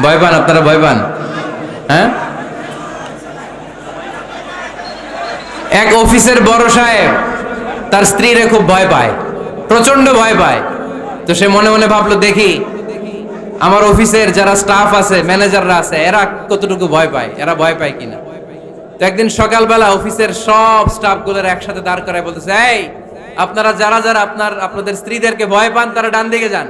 ভয় পান আপনারা? ভয় পান? হ্যাঁ, এক অফিসের বড় সাহেব তার স্ত্রীরে খুব ভয় পায়, প্রচন্ড ভয় পায়। তো সে মনে মনে ভাবলো, দেখি আমার অফিসের যারা স্টাফ আছে, ম্যানেজাররা আছে, এরা কতটুকু ভয় পায়, এরা ভয় পায় কিনা। তো একদিন সকালবেলা অফিসের সব স্টাফ গুলোর একসাথে দাঁড় করায় বলতেছে, এই আপনারা যারা যারা আপনাদের স্ত্রীদেরকে ভয় পান তারা ডান দিকে যান,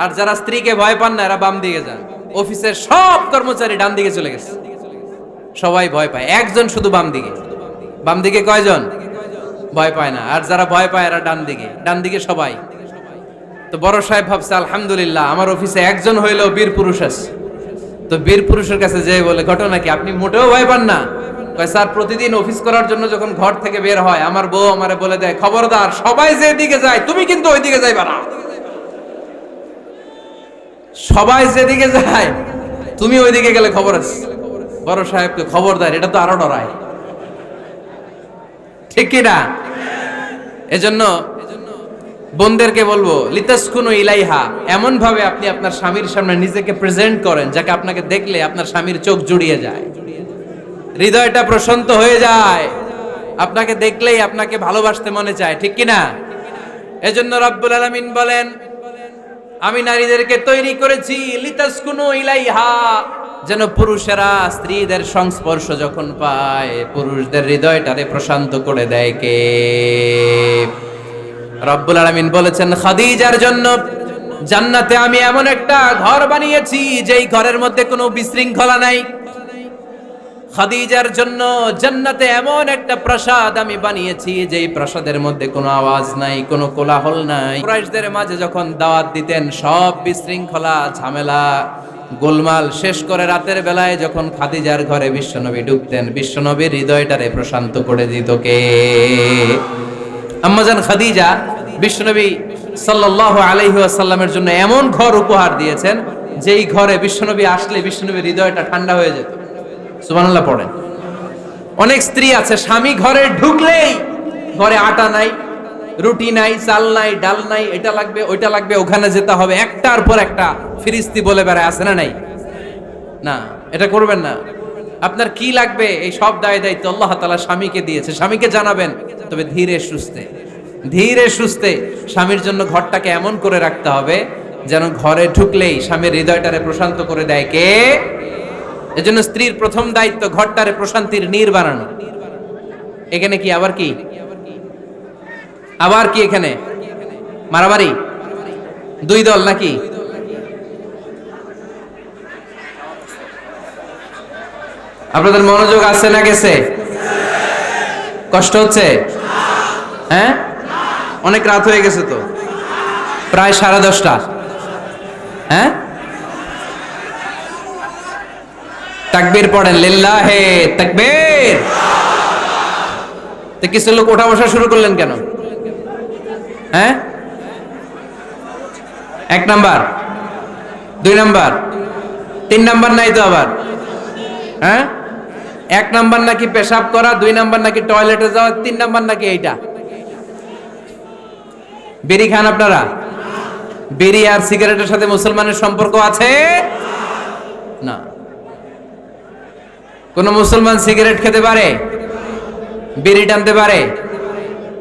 আর যারা স্ত্রীকে ভয় পান না এরা বাম দিকে যান। অফিসের সব কর্মচারী ডান দিকে চলে গেছে, সবাই ভয় পায়, একজন শুধু বাম দিকে। বাম দিকে কয়জন? ভয় পায় না। আর যারা ভয় পায় এরা ডান দিকে, ডান দিকে সবাই। তো বড় সাহেব ভাবছে, আলহামদুলিল্লাহ আমার অফিসে একজন হইলেও বীর পুরুষ আছে। তো বীর পুরুষের কাছে যেয়ে বলে, ঘটনা কি, আপনি মোটেও ভয় পান না? কয়, স্যার প্রতিদিন অফিস করার জন্য যখন ঘর থেকে বের হয় আমার বউ আমারে বলে দেয়, খবরদার সবাই যেদিকে যায় তুমি কিন্তু ওইদিকে যাইবা না, সবাই যেদিকে যায় তুমি ওইদিকে গেলে খবর আছে। বড় সাহেবকে খবরদার, এটা তো আরো ডরায়, ঠিক কিনা? এজন্য বোনদেরকে বলবো, লিতাসকুনু ইলাইহা, এমন ভাবে আপনি আপনার স্বামীর সামনে নিজেকে প্রেজেন্ট করেন যাকে আপনাকে দেখলে আপনার স্বামীর চোখ জুড়িয়ে যায়, হৃদয়টা প্রশান্ত হয়ে যায়, আপনাকে দেখলেই আপনাকে ভালোবাসতে মনে চায়, ঠিক কিনা? এজন্য রব্বুল আলামিন বলেন, আমি নারীদেরকে তৈরি করেছি লিতাসকুনু ইলাইহা, যেন পুরুষেরা স্ত্রীদের সংস্পর্শ যখন পায় পুরুষদের হৃদয়টারে প্রশান্ত করে দেয় কে? রব্বুল আলামিন বলেছেন, খাদিজার জন্য জান্নাতে আমি এমন একটা ঘর বানিয়েছি যেই ঘরের মধ্যে কোনো বিশৃঙ্খলা নাই। খাদিজার জন্য জান্নাতে এমন একটা প্রাসাদ আমি বানিয়েছি যেই প্রাসাদের মধ্যে কোনো আওয়াজ নাই, কোনো কোলাহল নাই। কুরাইশদের মাঝে যখন দাওয়াত দিতেন সব বিশৃঙ্খলা ঝামেলা গোলমাল শেষ করে রাতের বেলায় যখন খাদিজার ঘরে বিশ্বনবী ঢুকতেন, বিশ্বনবীর হৃদয়টারে প্রশান্ত করে দিত কে? আম্মাজান খাদিজা বিশ্বনবী সাল্লাল্লাহু আলাইহি ওয়াসাল্লামের জন্য এমন ঘর উপহার দিয়েছেন যেই ঘরে বিশ্বনবী আসলে বিশ্বনবীর হৃদয়টা ঠান্ডা হয়ে যেত। সুবহানাল্লাহ পড়েন। অনেক স্ত্রী আছে স্বামী ঘরে ঢুকলেই ঘরে আটা নাই, রুটি নাই, চাল নাই, ডাল নাই, এটা লাগবে ওইটা লাগবে, ওখানে যেতে হবে, একটার পর একটা ফিরিস্তি বলে বেড়ায়, আছে না নাই? না, এটা করবেন না। আপনার কি লাগবে এই সব দায় দায়িত্ব আল্লাহ তাআলা স্বামীকে দিয়েছে, স্বামীকে জানাবেন, তবে ধীরে সুস্থে, ধীরে সুস্থে স্বামীর জন্য ঘরটাকে এমন করে রাখতে হবে যেন ঘরে ঢুকলেই স্বামীর হৃদয়টারে প্রশান্ত করে দেয় কে? এজন্য স্ত্রীর প্রথম দায়িত্ব ঘরটারে প্রশান্তির নীর বানানো। এখানে কি আবার কি আবার কি এখানে মারামারি দুই দল নাকি? আপনাদের মনোযোগ আছে না গেছে? কষ্ট হচ্ছে? হ্যাঁ, অনেক রাত হয়ে গেছে তো, প্রায় 10:30। হ্যাঁ, তাকবীর পড়েন, লিল্লাহে তাকবীর। তো কিছু লোক ওঠা বসা শুরু করলেন কেন? হ্যাঁ, 1 নাম্বার, 2 নাম্বার, 3 নাম্বার নাই তো আবার? হ্যাঁ, 1 নাম্বার নাকি পেশাব করা, 2 নাম্বার নাকি টয়লেটে যাওয়া, 3 নাম্বার নাকি এইটা। বিড়ি খান আপনারা? বিড়ি আর সিগারেটের সাথে মুসলমানের সম্পর্ক আছে না। কোন মুসলমান সিগারেট খেতে পারে, বিড়ি টানতে পারে?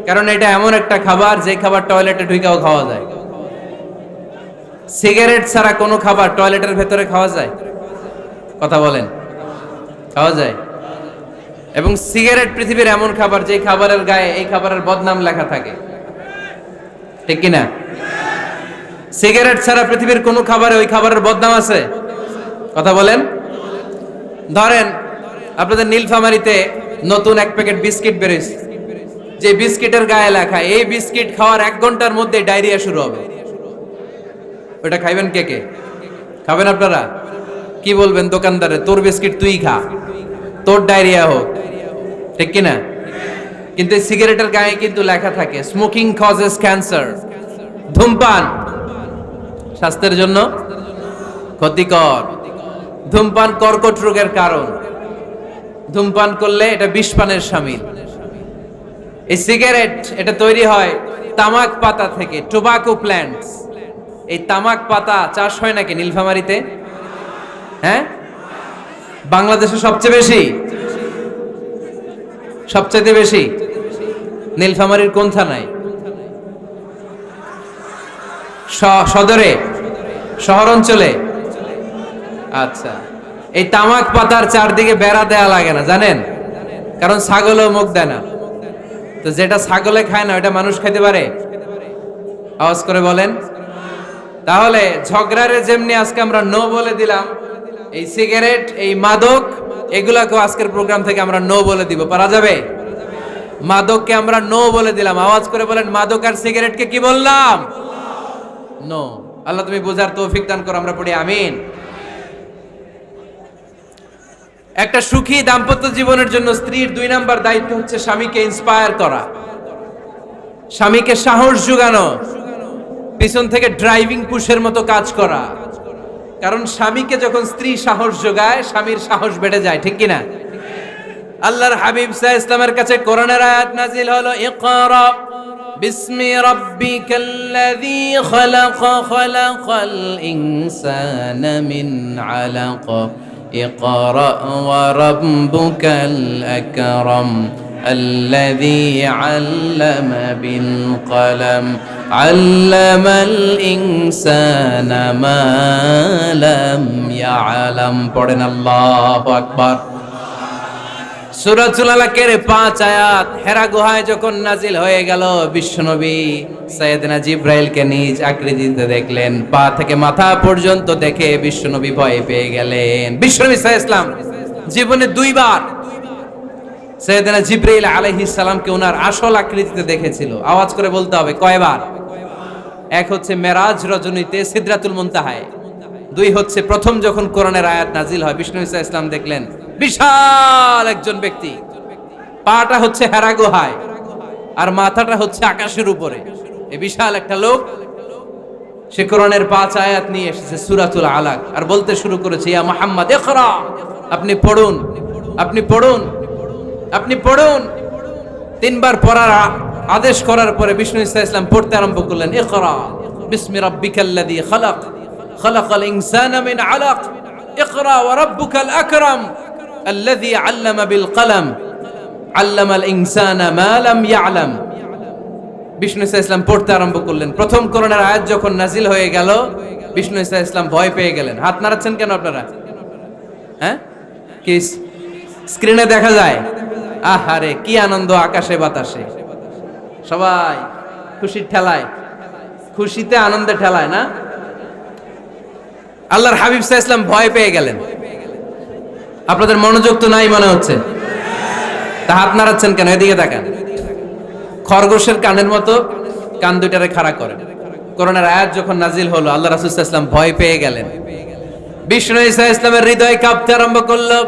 কারণ এটা এমন একটা খাবার যে খাবার টয়লেটে ঢুকেও খাওয়া যায়। সিগারেট ছাড়া কোনো খাবার টয়লেটের ভেতরে খাওয়া যায়? কথা বলেন, খাওয়া যায়? এবং সিগারেট পৃথিবীর এমন খাবার যে খাবারের গায়ে এই খাবারের বদনাম লেখা থাকে, ঠিক কিনা? সিগারেট ছাড়া পৃথিবীর কোন খাবারে ওই খাবারের বদনাম আছে? কথা বলেন। ধরেন আপনাদের নীলফামারীতে নতুন 1 প্যাকেট বিস্কিট বেরিয়েছে, যে বিস্কিটের গায়ে লেখা এই বিস্কিট খাওয়ার 1 ঘন্টার মধ্যে ডায়রিয়া শুরু হবে। ওটা খাইবেন কে কে? খাবেন আপনারা? কি বলবেন দোকানদারে, তোর বিস্কিট তুই খা, তোর ডায়রিয়া হোক, ঠিক কিনা? কিন্তু সিগারেটের গায়ে কিন্তু লেখা থাকে স্মোকিং কজেস ক্যান্সার, ধূমপান স্বাস্থ্যের জন্য ক্ষতিকর, ধূমপান কর্কট রোগের কারণ, ধূমপান করলে এটা বিষপানের শামিল। এই সিগারেট এটা তৈরি হয় তামাক পাতা থেকে, টোবাকো প্ল্যান্টস। এই তামাক পাতা চাষ হয় নাকি নীলফামারীতে? হ্যাঁ, বাংলাদেশে সবচেয়ে বেশি, সবচেয়ে বেশি নীলফামারীর কোন থানায়? সদরে, শহর অঞ্চলে? আচ্ছা, এই তামাক পাতার চারদিকে বেড়া দেয়া লাগে না জানেন? কারণ ছাগলও মুখ দেয় না। তো যেটা ছাগলে খায় না ওটা মানুষ খেতে পারে? আওয়াজ করে বলেন। তাহলে ঝগড়ারে যেমনি আজকে আমরা নো বলে দিলাম, এই সিগারেট, এই মাদক, এগুলাকে আজকের প্রোগ্রাম থেকে আমরা নো বলে দিব। পারা যাবে? মাদককে আমরা নো বলে দিলাম। আওয়াজ করে বলেন, মাদক আর সিগারেটকে কি বললাম? নো। আল্লাহ তুমি বোঝার তৌফিক দান করো, আমরা পড়ি আমিন। একটা সুখী দাম্পত্য জীবনের জন্য স্ত্রীর 2 নাম্বার দায়িত্ব হচ্ছে স্বামীকে ইন্সপায়ার করা, স্বামীকে সাহস যোগানো, পিছন থেকে ড্রাইভিং পুশের মতো কাজ করা। কারণ স্বামীকে যখন স্ত্রী সাহস যোগায়, স্বামীর সাহস বেড়ে যায়, ঠিক কিনা? আল্লাহর হাবিব সাল্লাল্লাহু আলাইহি ওয়াসাল্লামের কাছে কোরআনের আয়াত নাযিল হলো, ইকরা বিসমি রাব্বিকাল্লাযী খালাক, খালাকাল ইনসানা মিন আলাক, ইকরা ওয়া রাব্বুকাল আকরাম الذي علم بالقلم علم الإنسان ما لم يعلم। পড়েন আল্লাহু আকবার। সূরাতুল আলাকের 5 আয়াত হেরা গুহায় যখন নাজিল হয়ে গেল, বিশ্বনবী সাইয়েদনা জিবরাইলকে নিজ আকৃতিতে দেখলেন, পা থেকে মাথা পর্যন্ত দেখে বিশ্বনবী ভয় পেয়ে গেলেন। বিশ্বনবী সাল্লাল্লাহু আলাইহি ওয়াসাল্লাম জীবনে 2 বার সাইয়েদনা জিবরাইল আলাইহিস সালামকে ওনার আসল আকৃতিতে দেখেছিল। আওয়াজ করে বলতে হবে কয়বার? 1 হচ্ছে মেরাজ রজনীতে সিদরাতুল মুনতাহায়, 2 হচ্ছে প্রথম যখন কোরআনের আয়াত নাজিল হয়, বিষ্ণু ইসা ইসলাম দেখলেন বিশাল একজন ব্যক্তি, পাটা হচ্ছে হেরা গুহায় আর মাথাটা হচ্ছে আকাশের উপরে। এই বিশাল একটা লোক, সে কোরআনের 5 আয়াত নিয়ে এসেছে সূরাতুল আলাক, আর বলতে শুরু করেছে, ইয়া মুহাম্মদ ইকরা, আপনি পড়ুন, আপনি পড়ুন, আপনি পড়ুন। 3 বার পড়ার আদেশ করার পরে বিষ্ণু ইসা ইসলাম পড়তে আরম্ভ করলেন, ইকরা বিসমি রাব্বিকাল্লাযী খালাক, খালাকাল ইনসানা মিন আলাক, ইকরা ওয়া রাব্বুকাল আকরাম আল্লাযী আল্লামা বিল কলম আল্লামাল ইনসানা মা লাম ইয়ালাম। বিষ্ণু ইসা ইসলাম পড়তে আরম্ভ করলেন। প্রথম কোরআনের আয়াত যখন নাজিল হয়ে গেল, বিষ্ণু ইসা ইসলাম ভয় পেয়ে গেলেন। হাত নাড়াচ্ছেন কেন আপনারা? হ্যাঁ, কি স্ক্রিনে দেখা যায়? আহারে কি আনন্দ আকাশে বাতাসে, সবাই খুশির ঠেলায়, খুশিতে আনন্দে ঠেলায় না। আল্লাহর হাবিব সাল্লাল্লাহু আলাইহি ওয়াসাল্লাম ভয় পেয়ে গেলেন। আপনাদের মনোযোগ তো নাই মনে হচ্ছে, তা হাত নাড়াচ্ছেন কেন? এদিকে তাকান। খরগোশের কানের মতো কান দুইটারে খাড়া করেন। কোরআনের আয়াত যখন নাজিল হলো, আল্লাহ রাসূল সাল্লাল্লাহু আলাইহি ওয়াসাল্লাম ভয় পেয়ে গেলেন। বিষ্ণু ঈসা ইসলামের হৃদয় কাঁপতে আরম্ভ করলো।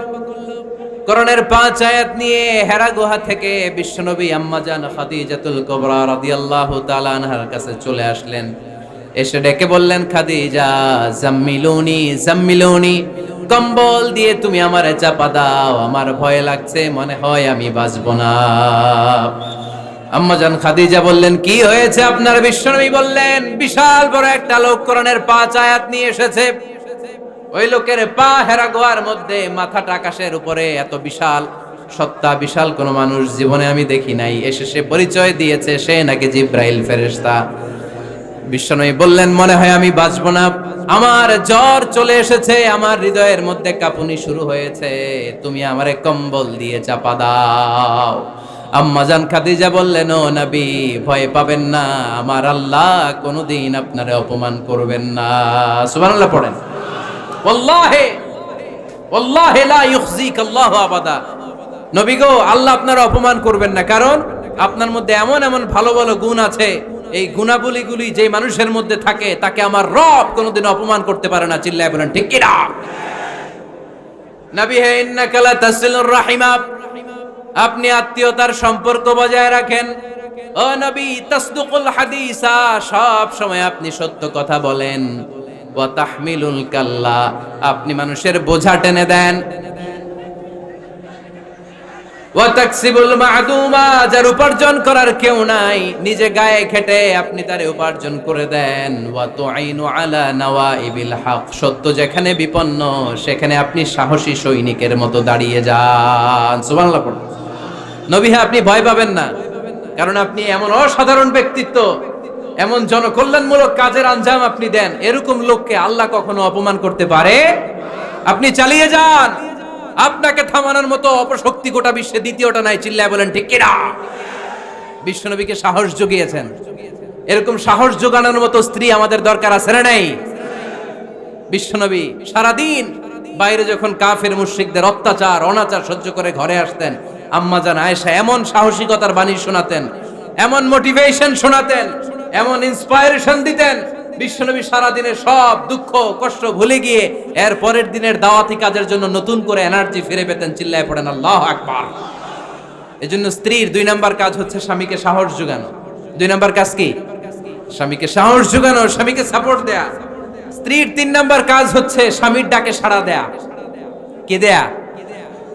কোরআনের 5 আয়াত নিয়ে হেরা গুহা থেকে বিশ্বনবী আম্মাজান খাদিজাতুল কুবরা রাদিয়াল্লাহু তাআলা আনহার কাছে চলে আসলেন। এসে ডেকে বললেন, খাদিজা জাম্মিলুনি জাম্মিলুনি, কম্বল দিয়ে তুমি আমারে চাপা দাও, আমার ভয় লাগছে, মনে হয় আমি বাঁচবো না। আম্মাজান খাদিজা বললেন, কি হয়েছে আপনার? বিশ্বনবী বললেন, বিশাল বড় একটা লোক কোরআনের 5 আয়াত নিয়ে এসেছে। ওই লোকের পা হেরা গুহার মধ্যে, মাথাটা আকাশের উপরে, এত বিশাল সত্তা, বিশাল কোন মানুষ জীবনে আমি দেখি নাই। এসে সে পরিচয় দিয়েছে সে নাকি জিব্রাইল ফেরেশতা। বিশ্বনবী বললেন, মনে হয় আমি বাঁচবো না, আমার জ্বর চলে এসেছে, আমার হৃদয়ের মধ্যে কাঁপুনি শুরু হয়েছে, তুমি আমারে কম্বল দিয়ে চাপা দাও। আম্মাজান খাদিজা বললেন, ও নবী ভয় পাবেন না, আমার আল্লাহ কোনোদিন আপনারে অপমান করবেন না। সুবহানাল্লাহ পড়েন। ওয়াল্লাহি ওয়াল্লাহি লা ইউখজিক আল্লাহু আবাদা। নবী গো, আল্লাহ আপনারা অপমান করবেন না, কারণ আপনার মধ্যে এমন এমন ভালো ভালো গুণ আছে, এই গুণাবলীগুলি যে মানুষের মধ্যে থাকে তাকে আমার রব কোনোদিন অপমান করতে পারে না। চিল্লায় বলেন ঠিক কি না? নবী হে, ইন্নাকা লা তাসিলুর রাহিমা, আপনি আত্মীয়তার সম্পর্ক বজায় রাখেন। ও নবী, তাসদুকুল হাদিসা, সব সময় আপনি সত্য কথা বলেন। ওয়া তাহমিলুল কাল্লা, আপনি মানুষের বোঝা টেনে দেন। ওয়া তাকসিবুল মা'দুমা, যার উপার্জন করার কেউ নাই, নিজে গায়ে খেটে আপনি তারে উপার্জন করে দেন। ওয়া তুআইনু আলা নাওয়াইবিল হক, সত্য যেখানে বিপন্ন সেখানে আপনি সাহসী সৈনিকের মতো দাঁড়িয়ে যান। সুবহানাল্লাহ পড়ুন। নবী হ্যাঁ, আপনি ভয় পাবেন না, কারণ আপনি এমন অসাধারণ ব্যক্তিত্ব, এমন জনকল্যাণমূলক কাজের আঞ্জাম আপনি দেন, এরকম লোককে আল্লাহ কখনো অপমান করতে পারে? আপনি চালিয়ে যান, আপনাকে থামানোর মতো অপশক্তি গোটা বিশ্বে দ্বিতীয়টা নাই। চিল্লায় বলেন ঠিক কি না? বিশ্বনবীকে সাহস জুগিয়েছেন, এরকম সাহস জোগানোর মতো স্ত্রী আমাদের দরকার আছে না নাই? বিশ্বনবী সারাদিন বাইরে যখন কাফের মুশরিকদের অত্যাচার অনাচার সহ্য করে ঘরে আসতেন, আম্মাজান আয়েশা এমন সাহসিকতার বাণী শোনাতেন, এমন মোটিভেশন শোনাতেন, এমন ইন্সপায়ারেশন দিতেন, বিশ্বনবী সারাদিনের সব দুঃখ কষ্ট ভুলে গিয়ে এর পরের দিনের দাওয়াতি কাজের জন্য নতুন করে এনার্জি ফিরে পেতেন। চিল্লায় পড়েন আল্লাহু আকবার। এজন্য স্ত্রীর 2 নাম্বার কাজ হচ্ছে স্বামীকে সাহস যোগানো। 2 নাম্বার কাজ কি? স্বামীকে সাহস যোগানো, স্বামীকে সাপোর্ট দেয়া। স্ত্রীর 3 নাম্বার কাজ হচ্ছে স্বামীর ডাকে সাড়া দেয়া। কে দেয়া?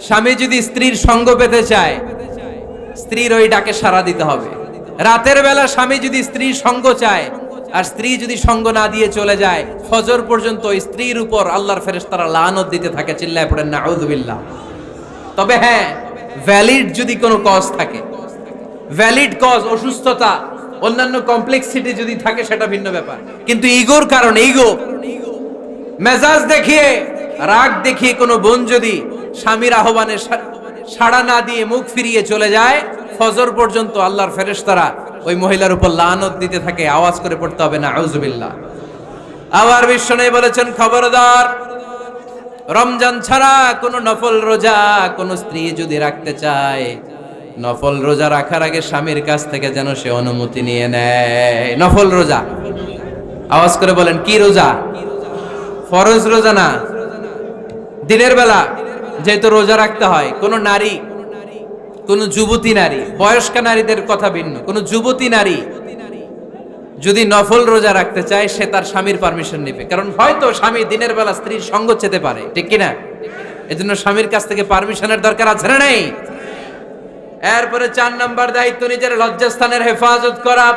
স্বামী যদি স্ত্রীর সঙ্গ পেতে চায়, স্ত্রীর ওই ডাকে সাড়া দিতে হবে। রাতের বেলা স্বামী যদি স্ত্রীর সঙ্গ চায়, আর স্ত্রী যদি সঙ্গ না দিয়ে চলে যায়, ফজর পর্যন্ত স্ত্রীর উপর আল্লাহর ফেরেশতারা লানত দিতে থাকে। চিল্লায় পড়েন নাউযু বিল্লাহ। তবে হ্যাঁ, ভ্যালিড যদি কোনো কজ থাকে, ভ্যালিড কজ, অসুস্থতা, অন্যান্য কমপ্লেক্সিটি যদি থাকে সেটা ভিন্ন ব্যাপার। কিন্তু ইগোর কারণে, ইগো, মেজাজ দেখিয়ে, রাগ দেখিয়ে কোনো বোন যদি স্বামীর আহ্বানে সাড়া না দিয়ে মুখ ফিরিয়ে চলে যায়, ফজর পর্যন্ত আল্লাহর ফেরেশতারা ওই মহিলার উপর লানত দিতে থাকে। আওয়াজ করে পড়তে হবে নাউযু বিল্লাহ। আবার বিশ্বনবী বলেছেন, খবরদার, রমজান ছাড়া কোনো নফল রোজা কোন স্ত্রী যদি রাখতে চায়, নফল রোজা রাখার আগে স্বামীর কাছ থেকে যেন সে অনুমতি নিয়ে নেয়। নফল রোজা, আওয়াজ করে বলেন কি রোজা? ফরজ রোজা না। দিনের বেলা যেহেতু রোজা রাখতে হয়, কোন নারী, কোন যুবতী নারী, বয়স্ক নারীদের কথা ভিন্ন, কোন যুবতী নারী যদি নফল রোজা রাখতে চায়, সে তার স্বামীর পারমিশন নেবে। কারণ হয়তো স্বামী দিনের বেলা স্ত্রীর সঙ্গ চেতে পারে, ঠিক কিনা? এজন্য স্বামীর কাছ থেকে পারমিশনের দরকার আছে না নাই? এরপরে 4 নাম্বার দায়িত্ব, নিজের লজ্জাস্থানের হেফাজত করা।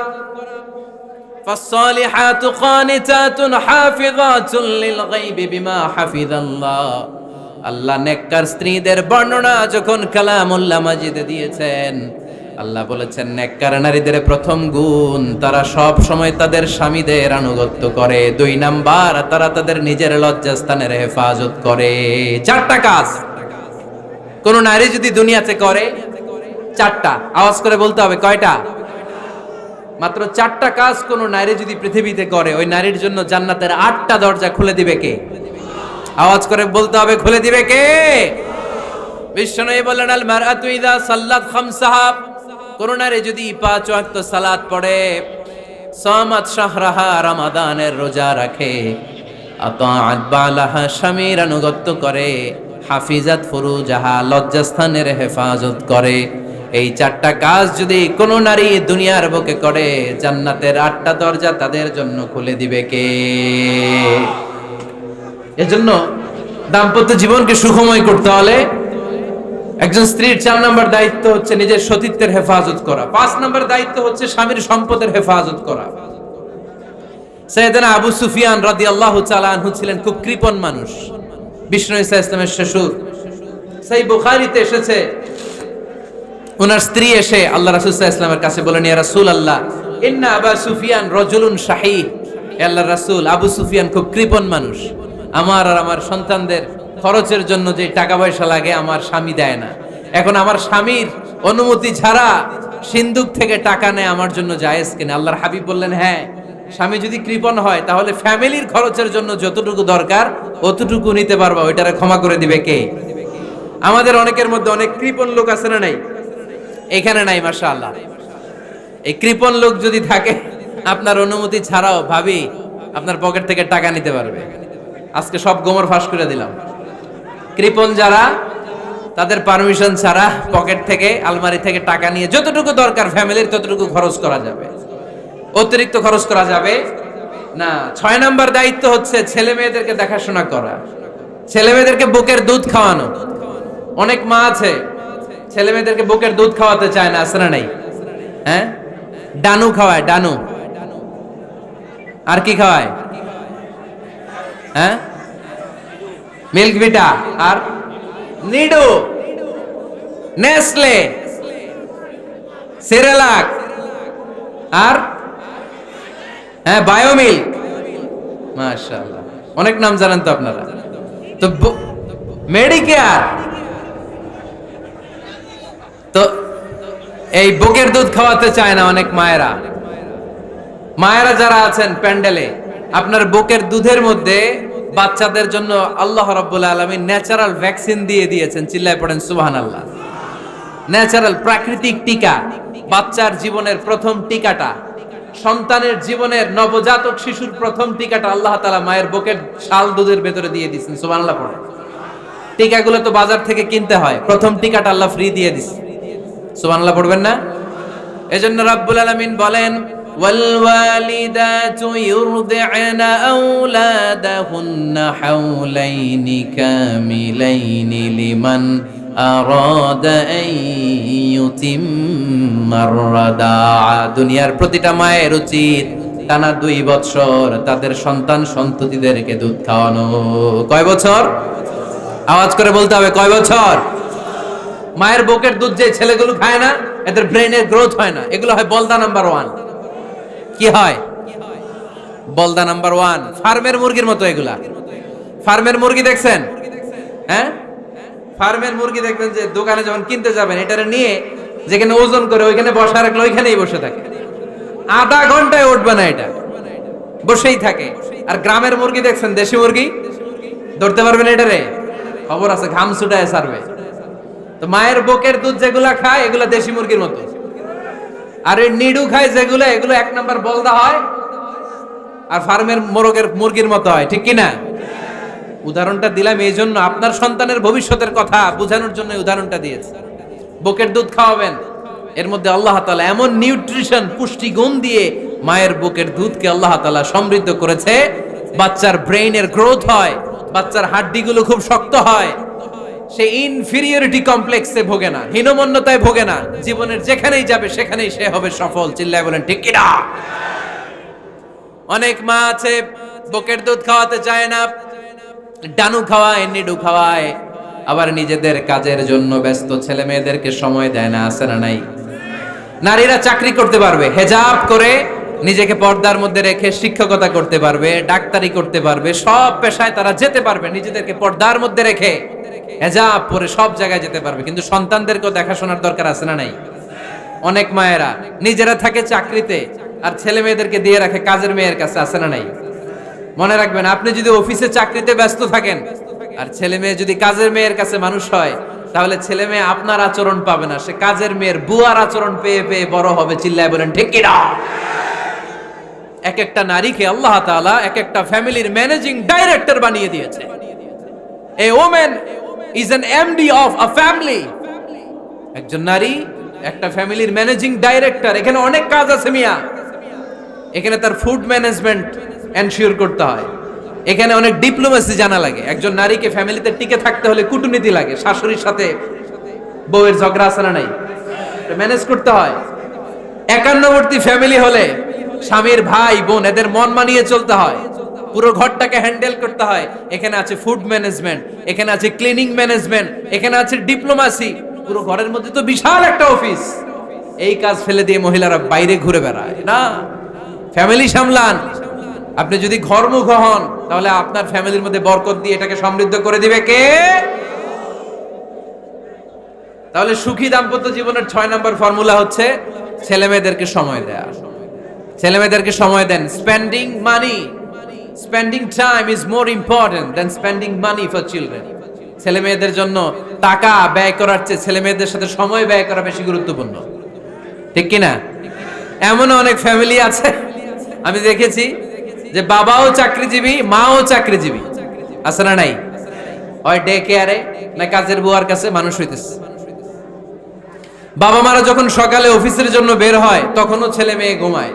ফাসসালিহাতু কানিতাতুন হাফিযাতুন লিল গায়বি বিমা হাফিজাল্লাহ। আল্লাহ নেককার স্ত্রীদের বর্ণনা যখন কালামুল্লাহ মাজিদে দিয়েছেন, আল্লাহ বলেছেন নেককার নারীদের প্রথম গুণ, তারা সব সময় তাদের স্বামীদের আনুগত্য করে। 2 নাম্বার, তারা তাদের নিজের লজ্জাস্থানের হেফাজত করে। 4টা কাজ কোন নারী যদি দুনিয়াতে করে, চারটা। আওয়াজ করে বলতে হবে কয়টা? মাত্র চারটা কাজ কোন নারী যদি পৃথিবীতে করে, ওই নারীর জন্য জান্নাতের 8টা দরজা খুলে দিবে কে? আওয়াজ করে বলতে হবে, খুলে দিবে কে? বিশ্বনবী বললেন, আল মারআতু ইযা সাল্লাত খামসাহা, কোন নারী যদি 5 ওয়াক্ত সালাত পড়ে, সামাত শাহরাহা, রমাদানের রোজা রাখে, আতাআত বালাহা, স্বামীর আনুগত্য করে, হাফিজাত ফুরুজাহা, লজ্জাস্থানের হেফাজত করে, এই 4টা কাজ যদি কোন নারী দুনিয়ার বুকে করে, জান্নাতের 8টা দরজা তাদের জন্য খুলে দিবে কে? এজন্য দাম্পত্য জীবনকে সুখময় করতে হলে একজন স্ত্রীর 4 নম্বর দায়িত্ব হচ্ছে নিজের সতীত্বের হেফাজত করা, 5 নম্বর দায়িত্ব হচ্ছে স্বামীর সম্পদের হেফাজত করা। সাইয়েদনা আবু সুফিয়ান রাদিয়াল্লাহু তাআলা আনহু ছিলেন খুব কৃপণ মানুষ, বিষ্ণু ঈসা ইসলামের শ্বশুর। সেই বুখারীতে এসেছে, ওনার স্ত্রী এসে আল্লাহ রাসূল সাল্লাল্লাহু আলাইহি ওয়াসাল্লামের কাছে বলেন, ইয়া রাসূলুল্লাহ, ইন্না আবু সুফিয়ান রাজুলুন শাহীহ, হে আল্লাহর রাসূল, আবু সুফিয়ান খুব কৃপণ মানুষ, আমার আর আমার সন্তানদের খরচের জন্য যে টাকা পয়সা লাগে আমার স্বামী দেয় না। এখন আমার স্বামীর অনুমতি ছাড়া সিন্ধুক থেকে টাকা নেয় আমার জন্য জায়েজ কিনা? আল্লাহর হাবিব বললেন, হ্যাঁ, স্বামী যদি কৃপণ হয় তাহলে ফ্যামিলির খরচের জন্য যতটুকু দরকার অতটুকু নিতে পারবা, ওইটারে ক্ষমা করে দিবে কে? আমাদের অনেকের মধ্যে অনেক কৃপণ লোক আছে না নাই? এখানে নাই, মাশাআল্লাহ। এই কৃপণ লোক যদি থাকে, আপনার অনুমতি ছাড়াও ভাবি আপনার পকেট থেকে টাকা নিতে পারবে। আজকে সব গোমর ফাঁস করে দিলাম। কৃপণ যারা, তাদের পারমিশন ছাড়া পকেট থেকে, আলমারি থেকে টাকা নিয়ে যতটুকু দরকার ফ্যামিলির ততটুকু খরচ করা যাবে, অতিরিক্ত খরচ করা যাবে না। 6 নম্বর দায়িত্ব হচ্ছে ছেলে মেয়েদেরকে দেখাশোনা করা, ছেলে মেয়েদেরকে বুকের দুধ খাওয়ানো। অনেক মা আছে ছেলে মেয়েদেরকে বুকের দুধ খাওয়াতে চায় না, আছে না নাই? হ্যাঁ, ডানু খাওয়ায়, ডানু। আর কি খাওয়ায়? হ্যাঁ, মিল্ক ভিটা, আর নিডো, নেসলে, সেরেলাক, আর হ্যাঁ বায়োমিল্ক। মাশাআল্লাহ, অনেক নাম জানেন তো আপনারা। তো মেডিকেয়ার, তো এই বুকের দুধ খাওয়াতে চায় না অনেক মায়েরা। মায়েরা যারা আছেন প্যান্ডেলে, আপনার বুকের দুধের মধ্যে বাচ্চাদের জন্য আল্লাহ রাব্বুল আলামিন ন্যাচারাল ভ্যাকসিন দিয়ে দিয়েছেন। চিল্লায় পড়েন সুবহানাল্লাহ। ন্যাচারাল, প্রাকৃতিক টিকা, বাচ্চার জীবনের প্রথম টিকাটা, সন্তানের জীবনের নবজাতক শিশুর প্রথম টিকাটা আল্লাহ তাআলা মায়ের বুকের শাল দুধের ভেতরে দিয়ে দিয়েছেন। সুবহানাল্লাহ পড়েন। টিকাগুলো তো বাজার থেকে কিনতে হয়, প্রথম টিকাটা আল্লাহ ফ্রি দিয়ে দিয়েছে। সুবহানাল্লাহ পড়বেন না? এজন্য রাব্বুল আলামিন বলেন, والوالدات يرضعن أولادهن حولين كاملين لمن أراد أن يتم الرضاعة। দুনিয়ার প্রতিটা মায়ের উচিত টানা 2 বছর তাদের সন্তান সন্ততিদেরকে দুধ খাওয়ানো। কয় বছর? আওয়াজ করে বলতে হবে, কয় বছর? মায়ের বুকের দুধ যে ছেলেগুলো খায় না, এদের ব্রেনের গ্রোথ হয় না। এগুলো হয় বলদা নাম্বার 1। কি হয়? বলদা নাম্বার 1। ফার্মের মুরগির মতো এগুলা। ফার্মের মুরগি দেখছেন? হ্যাঁ, ফার্মের মুরগি দেখবেন যে দোকানে যখন কিনতে যাবেন, এটারে নিয়ে যেখানে ওজন করে ওইখানে বসা রাখলে ওইখানেই বসে থাকে, আধা ঘন্টায় উঠবে না, এটা বসেই থাকে। আর গ্রামের মুরগি দেখছেন, দেশি মুরগি, ধরতে পারবেন এটারে? খবর আছে, ঘাম ছুটায় ছাড়বে। তো মায়ের বুকের দুধ যেগুলা খায় এগুলা দেশি মুরগির মতো, আর এই নিডু খায় যেগুলো, এগুলো 1 নাম্বার বলদা হয়, আর ফার্মের মুরগির মতো হয়। ঠিক কিনা? উদাহরণটা দিলাম এই জন্য, আপনার সন্তানের ভবিষ্যতের কথা বোঝানোর জন্য উদাহরণটা দিয়েছি। বুকের দুধ খাওয়াবেন, এর মধ্যে আল্লাহ তাআলা এমন নিউট্রিশন, পুষ্টি গুণ দিয়ে মায়ের বুকের দুধকে আল্লাহ তাআলা সমৃদ্ধ করেছে। বাচ্চার ব্রেইনের গ্রোথ হয়, বাচ্চার হাড্ডিগুলো খুব শক্ত হয়, সে ইনফিরিয়রিটি কমপ্লেক্সে ভোগে না, হীনমন্যতায় ভোগে না। জীবনের যেখানেই যাবে সেখানেই সে হবে সফল। চিল্লায় বলেন ঠিক কিনা? অনেক মা আছে বুকের দুধ খাওয়াতে চায় না, ডানু খাওয়ায়, নিডু খাওয়ায়, আবার নিজেদের কাজের জন্য ব্যস্ত, ছেলে মেয়েদেরকে সময় দেয় না। আছে না নাই? নারীরা চাকরি করতে পারবে, হেজাব করে নিজেকে পর্দার মধ্যে রেখে শিক্ষকতা করতে পারবে, ডাক্তারি করতে পারবে, সব পেশায় তারা যেতে পারবে নিজেদেরকে পর্দার মধ্যে রেখে। হেজাব পরে সব জায়গায় যেতে পারবে, কিন্তু সন্তানদেরকেও দেখাশোনার দরকার আছে না নাই? অনেক মায়েরা নিজেরা থাকে চাকরিতে আর ছেলে মেয়েদেরকে দিয়ে রাখে কাজের মেয়ের কাছে, আছে না নাই? মনে রাখবেন, আপনি যদি অফিসে চাকরিতে ব্যস্ত থাকেন আর ছেলে মেয়ে যদি কাজের মেয়ের কাছে মানুষ হয়, তাহলে ছেলে মেয়ে আপনার আচরণ পাবে না, সে কাজের মেয়ের বুয়ার আচরণ পেয়ে পেয়ে বড় হবে। চিল্লায় বলেন ঠিক কি না? এক একটা নারীকে আল্লাহ তাআলা এক একটা ফ্যামিলির ম্যানেজিং ডাইরেক্টর বানিয়ে দিয়েছে। A woman is an MD of a family. একজন নারী একটা ফ্যামিলির ম্যানেজিং ডাইরেক্টর। এখানে অনেক কাজ আছে মিয়া। এখানে তার ফুড ম্যানেজমেন্ট এনশিওর করতে হয়, এখানে অনেক ডিপ্লোমেসি জানা লাগে। একজন নারীকে ফ্যামিলিতে টিকে থাকতে হলে কূটনীতি লাগে, শাশুড়ির সাথে বউয়ের ঝগড়া আছে না নাই, ম্যানেজ করতে হয়। একান্নবর্তী ফ্যামিলি হলে স্বামীর ভাই বোন এদের মন মানিয়ে চলতে হয়, পুরো ঘরটাকে হ্যান্ডেল করতে হয়। এখানে আছে ফুড ম্যানেজমেন্ট, এখানে আছে ক্লিনিং ম্যানেজমেন্ট, এখানে আছে ডিপ্লোমাসি। পুরো ঘরের মধ্যে তো বিশাল একটা অফিস। এই কাজ ফেলে দিয়ে মহিলারা বাইরে ঘুরে বেড়ায় না, ফ্যামিলি সামলান। আপনি যদি ঘরমুখ হন তাহলে আপনার ফ্যামিলির মধ্যে বরকত দিয়ে এটাকে সমৃদ্ধ করে দিবে কে? তাহলে সুখী দাম্পত্য জীবনের 6 নম্বর ফর্মুলা হচ্ছে ছেলে মেয়েদেরকে সময় দেয়া। ছেলে মেয়েদেরকে সময় দেন। Spending money, spending time is more important than spending money for children. ছেলে মেয়েদের জন্য টাকা ব্যয় করার চেয়ে ছেলে মেয়েদের সাথে সময় ব্যয় করা বেশি গুরুত্বপূর্ণ, ঠিক কিনা? এমন অনেক ফ্যামিলি আছে আমি দেখেছি যে বাবাও চাকরিজীবী, মাও চাকরিজীবী, আছে না নাই? হয় ডে কেয়ারে না কাজের বুয়ার কাছে মানুষ হইতেছে। বাবা মারা যখন সকালে অফিসের জন্য বের হয় তখনও ছেলে মেয়ে ঘুমায়,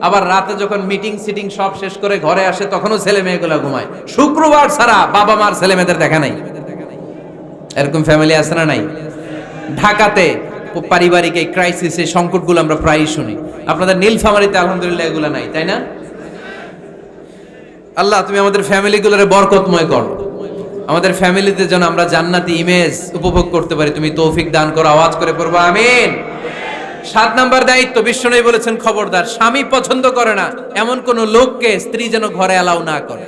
আবার রাতে যখন মিটিং সিটিং সব শেষ করে ঘরে আসে তখনও ছেলে মেয়েগুলো ঘুমায়। শুক্রবার ছাড়া বাবা মার ছেলে মেয়েদের দেখা নাই। এরকম ফ্যামিলি আছে না নাই? ঢাকাতে পারিবারিক এই ক্রাইসিস, এই সংকটগুলো আমরা প্রায়ই শুনি। আপনাদের নীলফামারীতে আলহামদুলিল্লাহ এগুলো নাই, তাই না? আল্লাহ তুমি আমাদের ফ্যামিলিগুলোরে বরকতময় করো, আমাদের ফ্যামিলিতে যেন আমরা জান্নাতি ইমেজ উপভোগ করতে পারি, তুমি তৌফিক দান করো। আওয়াজ করে পড়বো আমিন। 7 নাম্বার দায়িত্ব, বিশ্বনবী বলেছেন খবরদার, স্বামী পছন্দ করে না এমন কোন লোককে স্ত্রী যেন ঘরে অ্যালাউ না করে।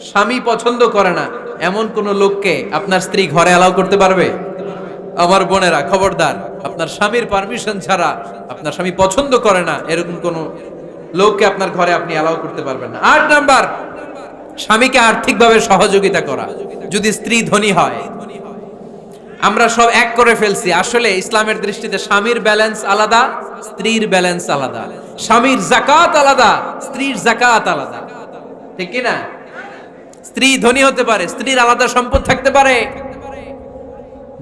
স্বামী পছন্দ করে না এমন কোন লোককে আপনার স্ত্রী ঘরে অ্যালাউ করতে পারবে? আমার বোনেরা খবরদার, আপনার স্বামীর পারমিশন ছাড়া, আপনার স্বামী পছন্দ করে না এরকম কোন লোককে আপনার ঘরে আপনি অ্যালাউ করতে পারবেন না। 8 নাম্বার, স্বামীকে আর্থিকভাবে সহযোগিতা করা, যদি স্ত্রী ধনী হয়। আমরা সব এক করে ফেলছি, আসলে ইসলামের দৃষ্টিতে স্বামীর ব্যালেন্স আলাদা, স্ত্রীর ব্যালেন্স আলাদা। স্বামীর যাকাত আলাদা, স্ত্রীর যাকাত আলাদা, ঠিক কি না? স্ত্রী ধনী হতে পারে, স্ত্রীর আলাদা সম্পদ থাকতে পারে।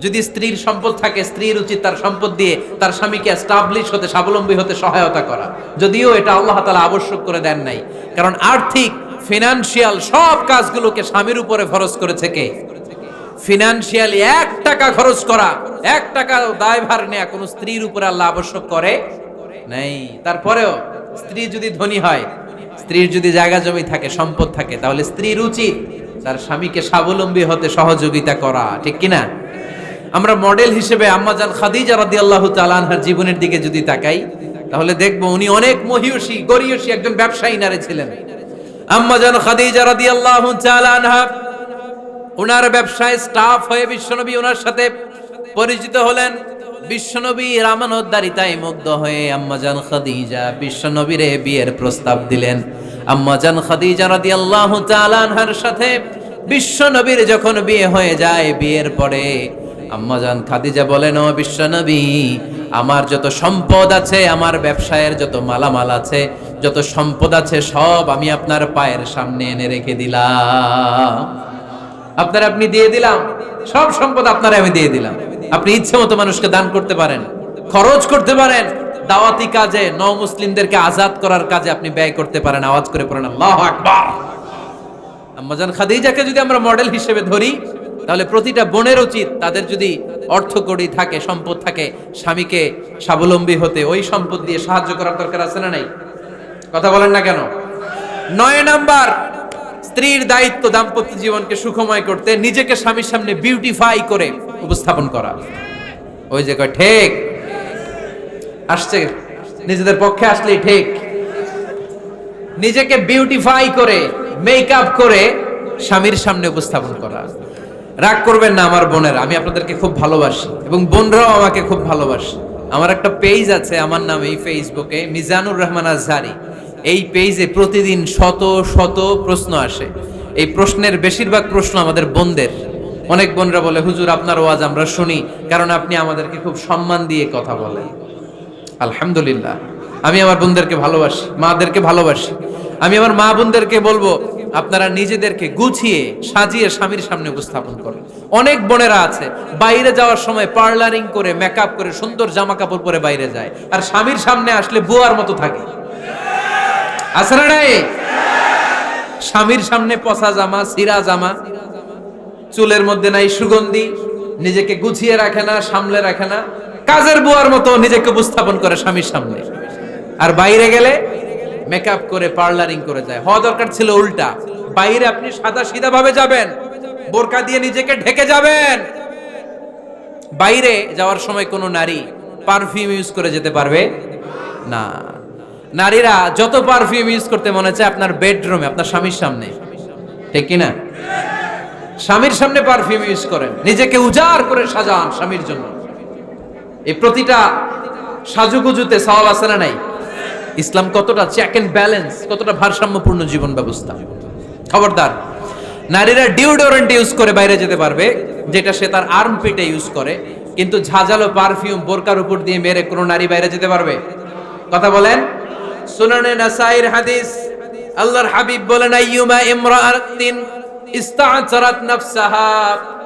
যদি স্ত্রীর সম্পদ থাকে, স্ত্রীর উচিত তার সম্পদ দিয়ে তার স্বামীকে এস্টাবলিশ হতে, স্বাবলম্বী হতে সহায়তা করা। যদিও এটা আল্লাহ তাআলা আবশ্যক করে দেন নাই, কারণ আর্থিক ফিনান্সিয়াল সব কাজগুলোকে স্বামীর উপরে ফরজ করেছে কে? ফিনান্সিয়ালি 1 টাকা খরচ করা, 1 টাকা দায়ভার নেয়া কোন স্ত্রীর উপরে আল্লাহ আবশ্যক করে নাই। তারপরেও স্ত্রী যদি ধনী হয়, স্ত্রীর যদি জায়গা জমি থাকে, সম্পদ থাকে, তাহলে স্ত্রীর উচিত তার স্বামীকে স্বাবলম্বী হতে সহযোগিতা করা, ঠিক কিনা? আমরা মডেল হিসেবে আম্মাজান খাদিজা রাদিয়াল্লাহু তাআলা আনহার জীবনের দিকে যদি তাকাই, তাহলে দেখবো উনি অনেক মহিয়সী গরিয়সী একজন ব্যবসায়ী নারী ছিলেন। আম্মাজান খাদিজা রাদিয়াল্লাহু তাআলা আনহা ওনার ব্যবসায় স্টাফ হয়ে বিশ্বনবী ওনার সাথে পরিচিত হলেন। বিশ্বনবীর আমানতদারিতায় মুগ্ধ হয়ে আম্মাজান খাদিজা বিশ্বনবীরে বিয়ের প্রস্তাব দিলেন। আম্মাজান খাদিজা রাদিয়াল্লাহু তাআলা আনহার সাথে বিশ্বনবীর যখন বিয়ে হয়ে যায়, বিয়ের পরে আম্মাজান খাদিজা বলেন, ও বিশ্বনবী, আমার যত সম্পদ আছে, আমার ব্যবসায়ের যত মালামাল আছে, যত সম্পদ আছে, সব আমি আপনার পায়ের সামনে এনে রেখে দিলাম। আপনি দিয়ে দিলাম, সব সম্পদ আপনারা আমি দিয়ে দিলাম। আপনি ইচ্ছে মতো মানুষকে দান করতে পারেন, খরচ করতে পারেন, দাওয়াতি কাজে, মুসলিমদেরকে আজাদ করার কাজে আপনি ব্যয় করতে পারেন। আওয়াজ করে পড়েন আল্লাহু আকবার। আম্মাজান খাদিজাকে যদি আমরা মডেল হিসেবে ধরি, তাহলে প্রতিটা বোনের উচিত তাদের যদি অর্থকড়ি থাকে, সম্পদ থাকে, স্বামীকে স্বাবলম্বী হতে ওই সম্পদ দিয়ে সাহায্য করার দরকার আছে না নাই? কথা বলেন না কেন? 9 নাম্বার, স্ত্রীর দায়িত্ব দাম্পত্য জীবনকে সুখময় করতে নিজেকে স্বামীর সামনে বিউটিফাই করে উপস্থাপন করা। ওই যে কয় ঠিক আসছে, নিজেদের পক্ষে আসলেই ঠিক। নিজেকে বিউটিফাই করে, মেকআপ করে স্বামীর সামনে উপস্থাপন করা। রাগ করবেন না আমার বোনেরা, আমি আপনাদেরকে খুব ভালোবাসি এবং বোনরাও আমাকে খুব ভালোবাসে। আমার একটা পেজ আছে আমার নামে এই ফেসবুকে, মিজানুর রহমান আজহারি। এই পেজে প্রতিদিন শত শত প্রশ্ন আসে। এই প্রশ্নের বেশিরভাগ প্রশ্ন আমাদের বোনদের। অনেক বোনরা বলে, হুজুর আপনার ওয়াজ আমরা শুনি কারণ আপনি আমাদেরকে খুব সম্মান দিয়ে কথা বলেন। আলহামদুলিল্লাহ, আমি আমার বোনদেরকে ভালোবাসি, মাদেরকে ভালোবাসি। আমি আমার মা বোনদেরকে বলবো, আপনারা নিজেদেরকে গুছিয়ে সাজিয়ে স্বামীর সামনে উপস্থাপন করেন। অনেক বোনেরা আছে বাইরে যাওয়ার সময় পার্লারিং করে, মেকআপ করে, সুন্দর জামা কাপড় পরে বাইরে যায়, আর স্বামীর সামনে আসলে বুয়ার মতো থাকে। আছে না নাই? স্বামীর সামনে পচা জামা, ছিঁড়া জামা, চুলের মধ্যে নাই সুগন্ধি, নিজেকে গুছিয়ে রাখে না, সামলে রাখে না, কাজের বুয়ার মতো নিজেকে উপস্থাপন করে স্বামীর সামনে। আর বাইরে গেলে মেকআপ করে, পার্লারিং করে যায়। হওয়া দরকার ছিল উল্টা। বাইরে আপনি সাদা সিধা ভাবে যাবেন, বোরকা দিয়ে নিজেকে ঢেকে যাবেন। বাইরে যাওয়ার সময় কোনো নারী পারফিউম ইউজ করে যেতে পারবে না। নারীরা যত পারফিউম ইউজ করতে মনে চায় আপনার বেডরুমে, আপনার স্বামীর সামনে, ঠিক কি না? স্বামীর সামনে পারফিউম ইউজ করেন, নিজেকে উজাড় করে সাজান স্বামীর জন্য। এই প্রতিটা সাজুগুজুতে সওয়াব আছে না নাই? ইসলাম কতটা চেক এন্ড ব্যালেন্স, কতটা ভারসাম্যপূর্ণ জীবন ব্যবস্থা। খবরদার, নারীরা ডিওডোরেন্ট ইউজ করে বাইরে যেতে পারবে, যেটা সে তার আর্মপিটে ইউজ করে, কিন্তু ঝাঁঝালো পারফিউম বোরকার উপর দিয়ে মেরে কোনো নারী বাইরে যেতে পারবে? কথা বলেন। সুনানে নাসাইর হাদিস, আল্লাহর হাবিব বলেন, আইয়ুমা ইমরাআতিন ইস্তা'জারাত নাফসাহা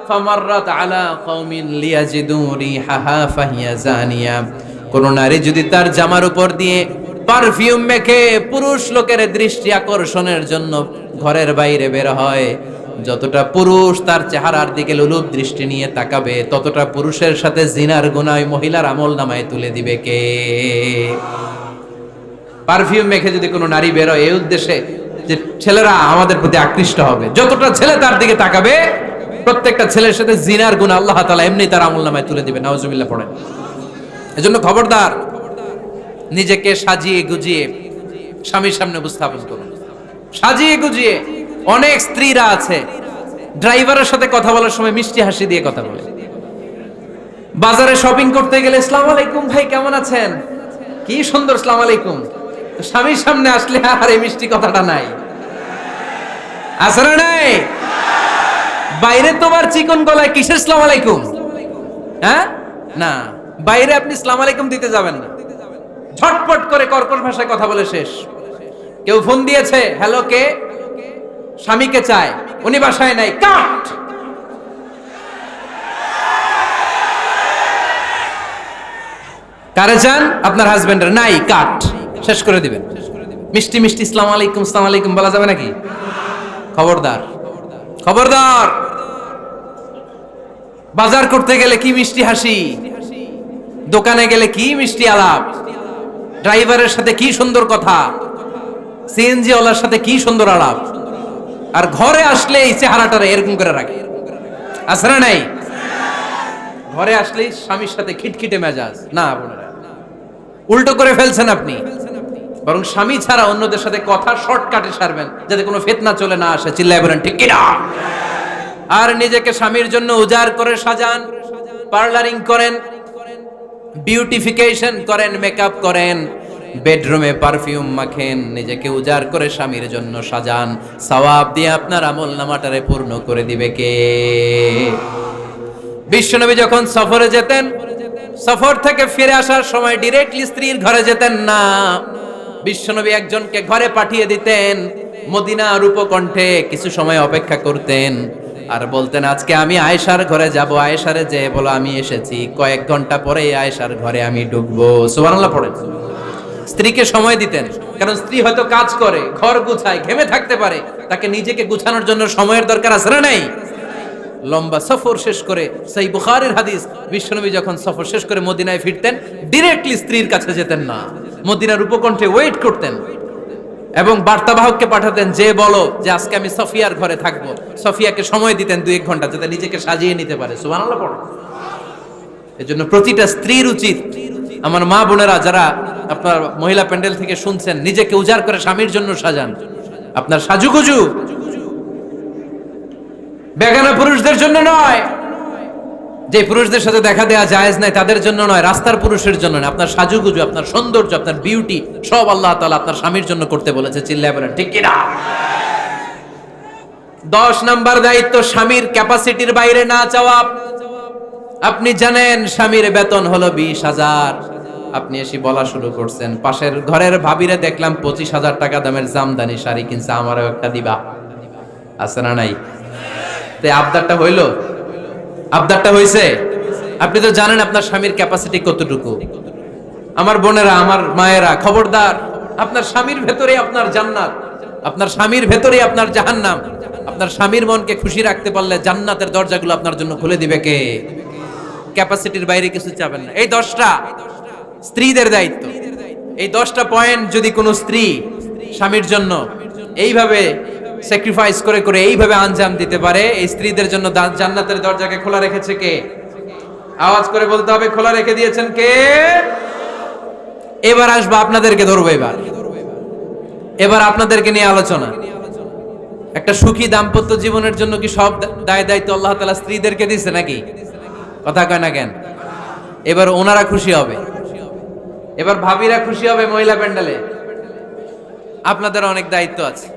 ফামাররাত আলা কওমিন লিয়াজিদু রিহাহা ফাহিয়া জানিয়া। কোন নারী যদি তার জামার উপর দিয়ে পারফিউম মেখে পুরুষ লোকের দৃষ্টি আকর্ষণের জন্য ঘরের বাইরে বের হয়, যতটা পুরুষ তার চেহারার দিকে লোলুপ দৃষ্টি নিয়ে তাকাবে, ততটা পুরুষের সাথে জিনার গুনাহ মহিলার আমলনামায় তুলে দিবে কে? পারফিউম মেখে যদি কোনো নারী বের হয় এই উদ্দেশ্যে যে ছেলেরা আমাদের প্রতি আকৃষ্ট হবে, যতটা ছেলে তার দিকে তাকাবে, প্রত্যেকটা ছেলের সাথে জিনার গুনাহ আল্লাহ তাআলা এমনি তার আমলনামায় তুলে দিবে। নাউজুবিল্লাহ পড়েন। এজন্য খবরদার, নিজেকে সাজিয়ে গুজিয়ে স্বামীর সামনে উপস্থাপন করুন, সাজিয়ে গুজিয়ে। অনেক স্ত্রীরা আছে ড্রাইভারের সাথে কথা বলার সময় মিষ্টি হাসি দিয়ে কথা বলে। বাজারে শপিং করতে গেলে আসসালামু আলাইকুম ভাই কেমন আছেন, কি সুন্দর আসসালামু আলাইকুম। স্বামীর সামনে আসলে আর এই মিষ্টি কথাটা নাই। আছে না নাই? বাইরে তোমার চিকন গলায় কিসের আসসালামু আলাইকুম? হ্যাঁ না, বাইরে আপনি আসসালামু আলাইকুম দিতে যাবেন না, ঝটপট করে কর্কশ ভাষায় কথা বলে শেষ। কেউ ফোন দিয়েছে, হ্যালো কে? স্বামীকে চায়, উনি বাসায় নাই, কাট। কারে চান? আপনার হাজবেন্ডের, নাই, কাট, শেষ করে দিবেন। মিষ্টি মিষ্টি আসসালামু আলাইকুম আসসালামু আলাইকুম বলা যাবে নাকি? খবরদার, খবরদার। বাজার করতে গেলে কি মিষ্টি হাসি, দোকানে গেলে কি মিষ্টি আলাপ, ড্রাইভারের সাথে কি সুন্দর কথা, সিএনজি ওয়ালার সাথে কি সুন্দর আলাপ, আর ঘরে আসলে এই চেহারাটা এরকম করে রাখে। আছে না নাই? ঘরে আসলেই স্বামীর সাথে খিটখিটে মেজাজ। না বোনেরা, উল্টো করে ফেলছেন আপনি। বরং স্বামী ছাড়া অন্যদের সাথে কথা শর্টকাটে সারবেন, যাতে কোনো ফিতনা চলে না আসে। চিল্লায় বলেন ঠিক কিনা? আর নিজেকে স্বামীর জন্য উজাড় করে সাজান, পার্লারিং করেন, বিউটিফিকেশন করেন, মেকআপ করেন, বেডরুমে পারফিউম মাখেন, নিজেকে উজাড় করে স্বামীর জন্য সাজান। সওয়াব দিয়ে আপনার আমলনামাটারে পূর্ণ করে দিবে কে? বিশ্বনবী যখন সফরে যেতেন, সফর থেকে ফিরে আসার সময় ডিরেক্টলি স্ত্রীর ঘরে যেতেন না। বিশ্বনবী একজনকে ঘরে পাঠিয়ে দিতেন, মদিনার উপকণ্ঠে কিছু সময় অপেক্ষা করতেন, আর বলতেন আজকে আমি আয়েশার ঘরে যাব। আয়েশারে যে বলো আমি এসেছি, কয়েক ঘন্টা পরে আয়েশার ঘরে আমি ঢুকবো। সুবহানাল্লাহ পড়েন। স্ত্রীকে সময় দিতেন, কারণ স্ত্রী হয়তো কাজ করে, ঘর গুছায়, ঘেমে থাকতে পারে, তাকে নিজেকে গুছানোর জন্য সময়ের দরকার আছে না নাই? লম্বা সফর শেষ করে, সেই বুখারীর হাদিস, বিশ্বনবী যখন সফর শেষ করে মদিনায় ফিরতেন, ডিরেক্টলি স্ত্রীর কাছে যেতেন না, মদিনার উপকণ্ঠে ওয়েট করতেন এবং বার্তাবাহককে পাঠাতেন, যে বলো যে আজকে আমি সফিয়ার ঘরে থাকবো। সফিয়াকে সময় দিতেন 2-1 ঘন্টা, যাতে নিজেকে সাজিয়ে নিতে পারে। সুবহানাল্লাহ পড়ো। এজন্য প্রতিটা স্ত্রীর উচিত, আমার মা বোনেরা যারা আপনার মহিলা প্যান্ডেল থেকে শুনছেন, নিজেকে উজাড় করে স্বামীর জন্য সাজান। আপনার সাজুগুজু বেগানা পুরুষদের জন্য নয়, যে পুরুষদের সাথে দেখা দেওয়া জায়েজ নাই তাদের জন্য নয়, রাস্তার পুরুষের জন্য নয়। আপনার সাজুগুজু, আপনার সৌন্দর্য, আপনার বিউটি সব আল্লাহ তাআলা আপনার স্বামীর জন্য করতে বলেছে। চিল্লায় বলেন ঠিক কিনা? 10 নাম্বার দায়িত্ব, স্বামীর ক্যাপাসিটির বাইরে না চাওয়া। আপনি জানেন স্বামীর বেতন হলো 20,000, আপনি এসে বলা শুরু করছেন, পাশের ঘরের ভাবিরে দেখলাম 25,000 টাকা দামের জামদানি শাড়ি কিনছে, আমারও একটা দিবা। আছে না নাই? তে আবদারটা হইল? আবদারটা হইছে? আপনি তো জানেন আপনার স্বামীর ক্যাপাসিটি কতটুকু। আমার বোনেরা, আমার মায়েরা, খবরদার, আপনার স্বামীর ভেতরে আপনার জান্নাত, আপনার স্বামীর ভেতরে আপনার জাহান্নাম। আপনার স্বামীর মনকে খুশি রাখতে পারলে জান্নাতের দরজাগুলো আপনার জন্য খুলে দিবে কে? ক্যাপাসিটির বাইরে কিছু চাবেন না। এই 10টা স্ত্রীদের দায়িত্ব। এই 10টা পয়েন্ট যদি কোনো স্ত্রী স্বামীর জন্য এইভাবে স্যাক্রিফাইস করে করে এইভাবে আঞ্জাম দিতে পারে, এই স্ত্রীদের জন্য জান্নাতের দরজাকে খোলা রেখেছে কে? আওয়াজ করে বলতে হবে, খোলা রেখে দিয়েছেন কে? এবার আসবো আপনাদেরকে ধরবো। এবার আপনাদেরকে নিয়ে আলোচনা। একটা সুখী দাম্পত্য জীবনের জন্য কি সব দায় দায়িত্ব আল্লাহ তাআলা স্ত্রীদেরকে দিয়েছে নাকি? কথা কয় না কেন? এবার ওনারা খুশি হবে, এবার ভাবিরা খুশি হবে মহিলা প্যান্ডেলে। আপনাদের অনেক দায়িত্ব আছে,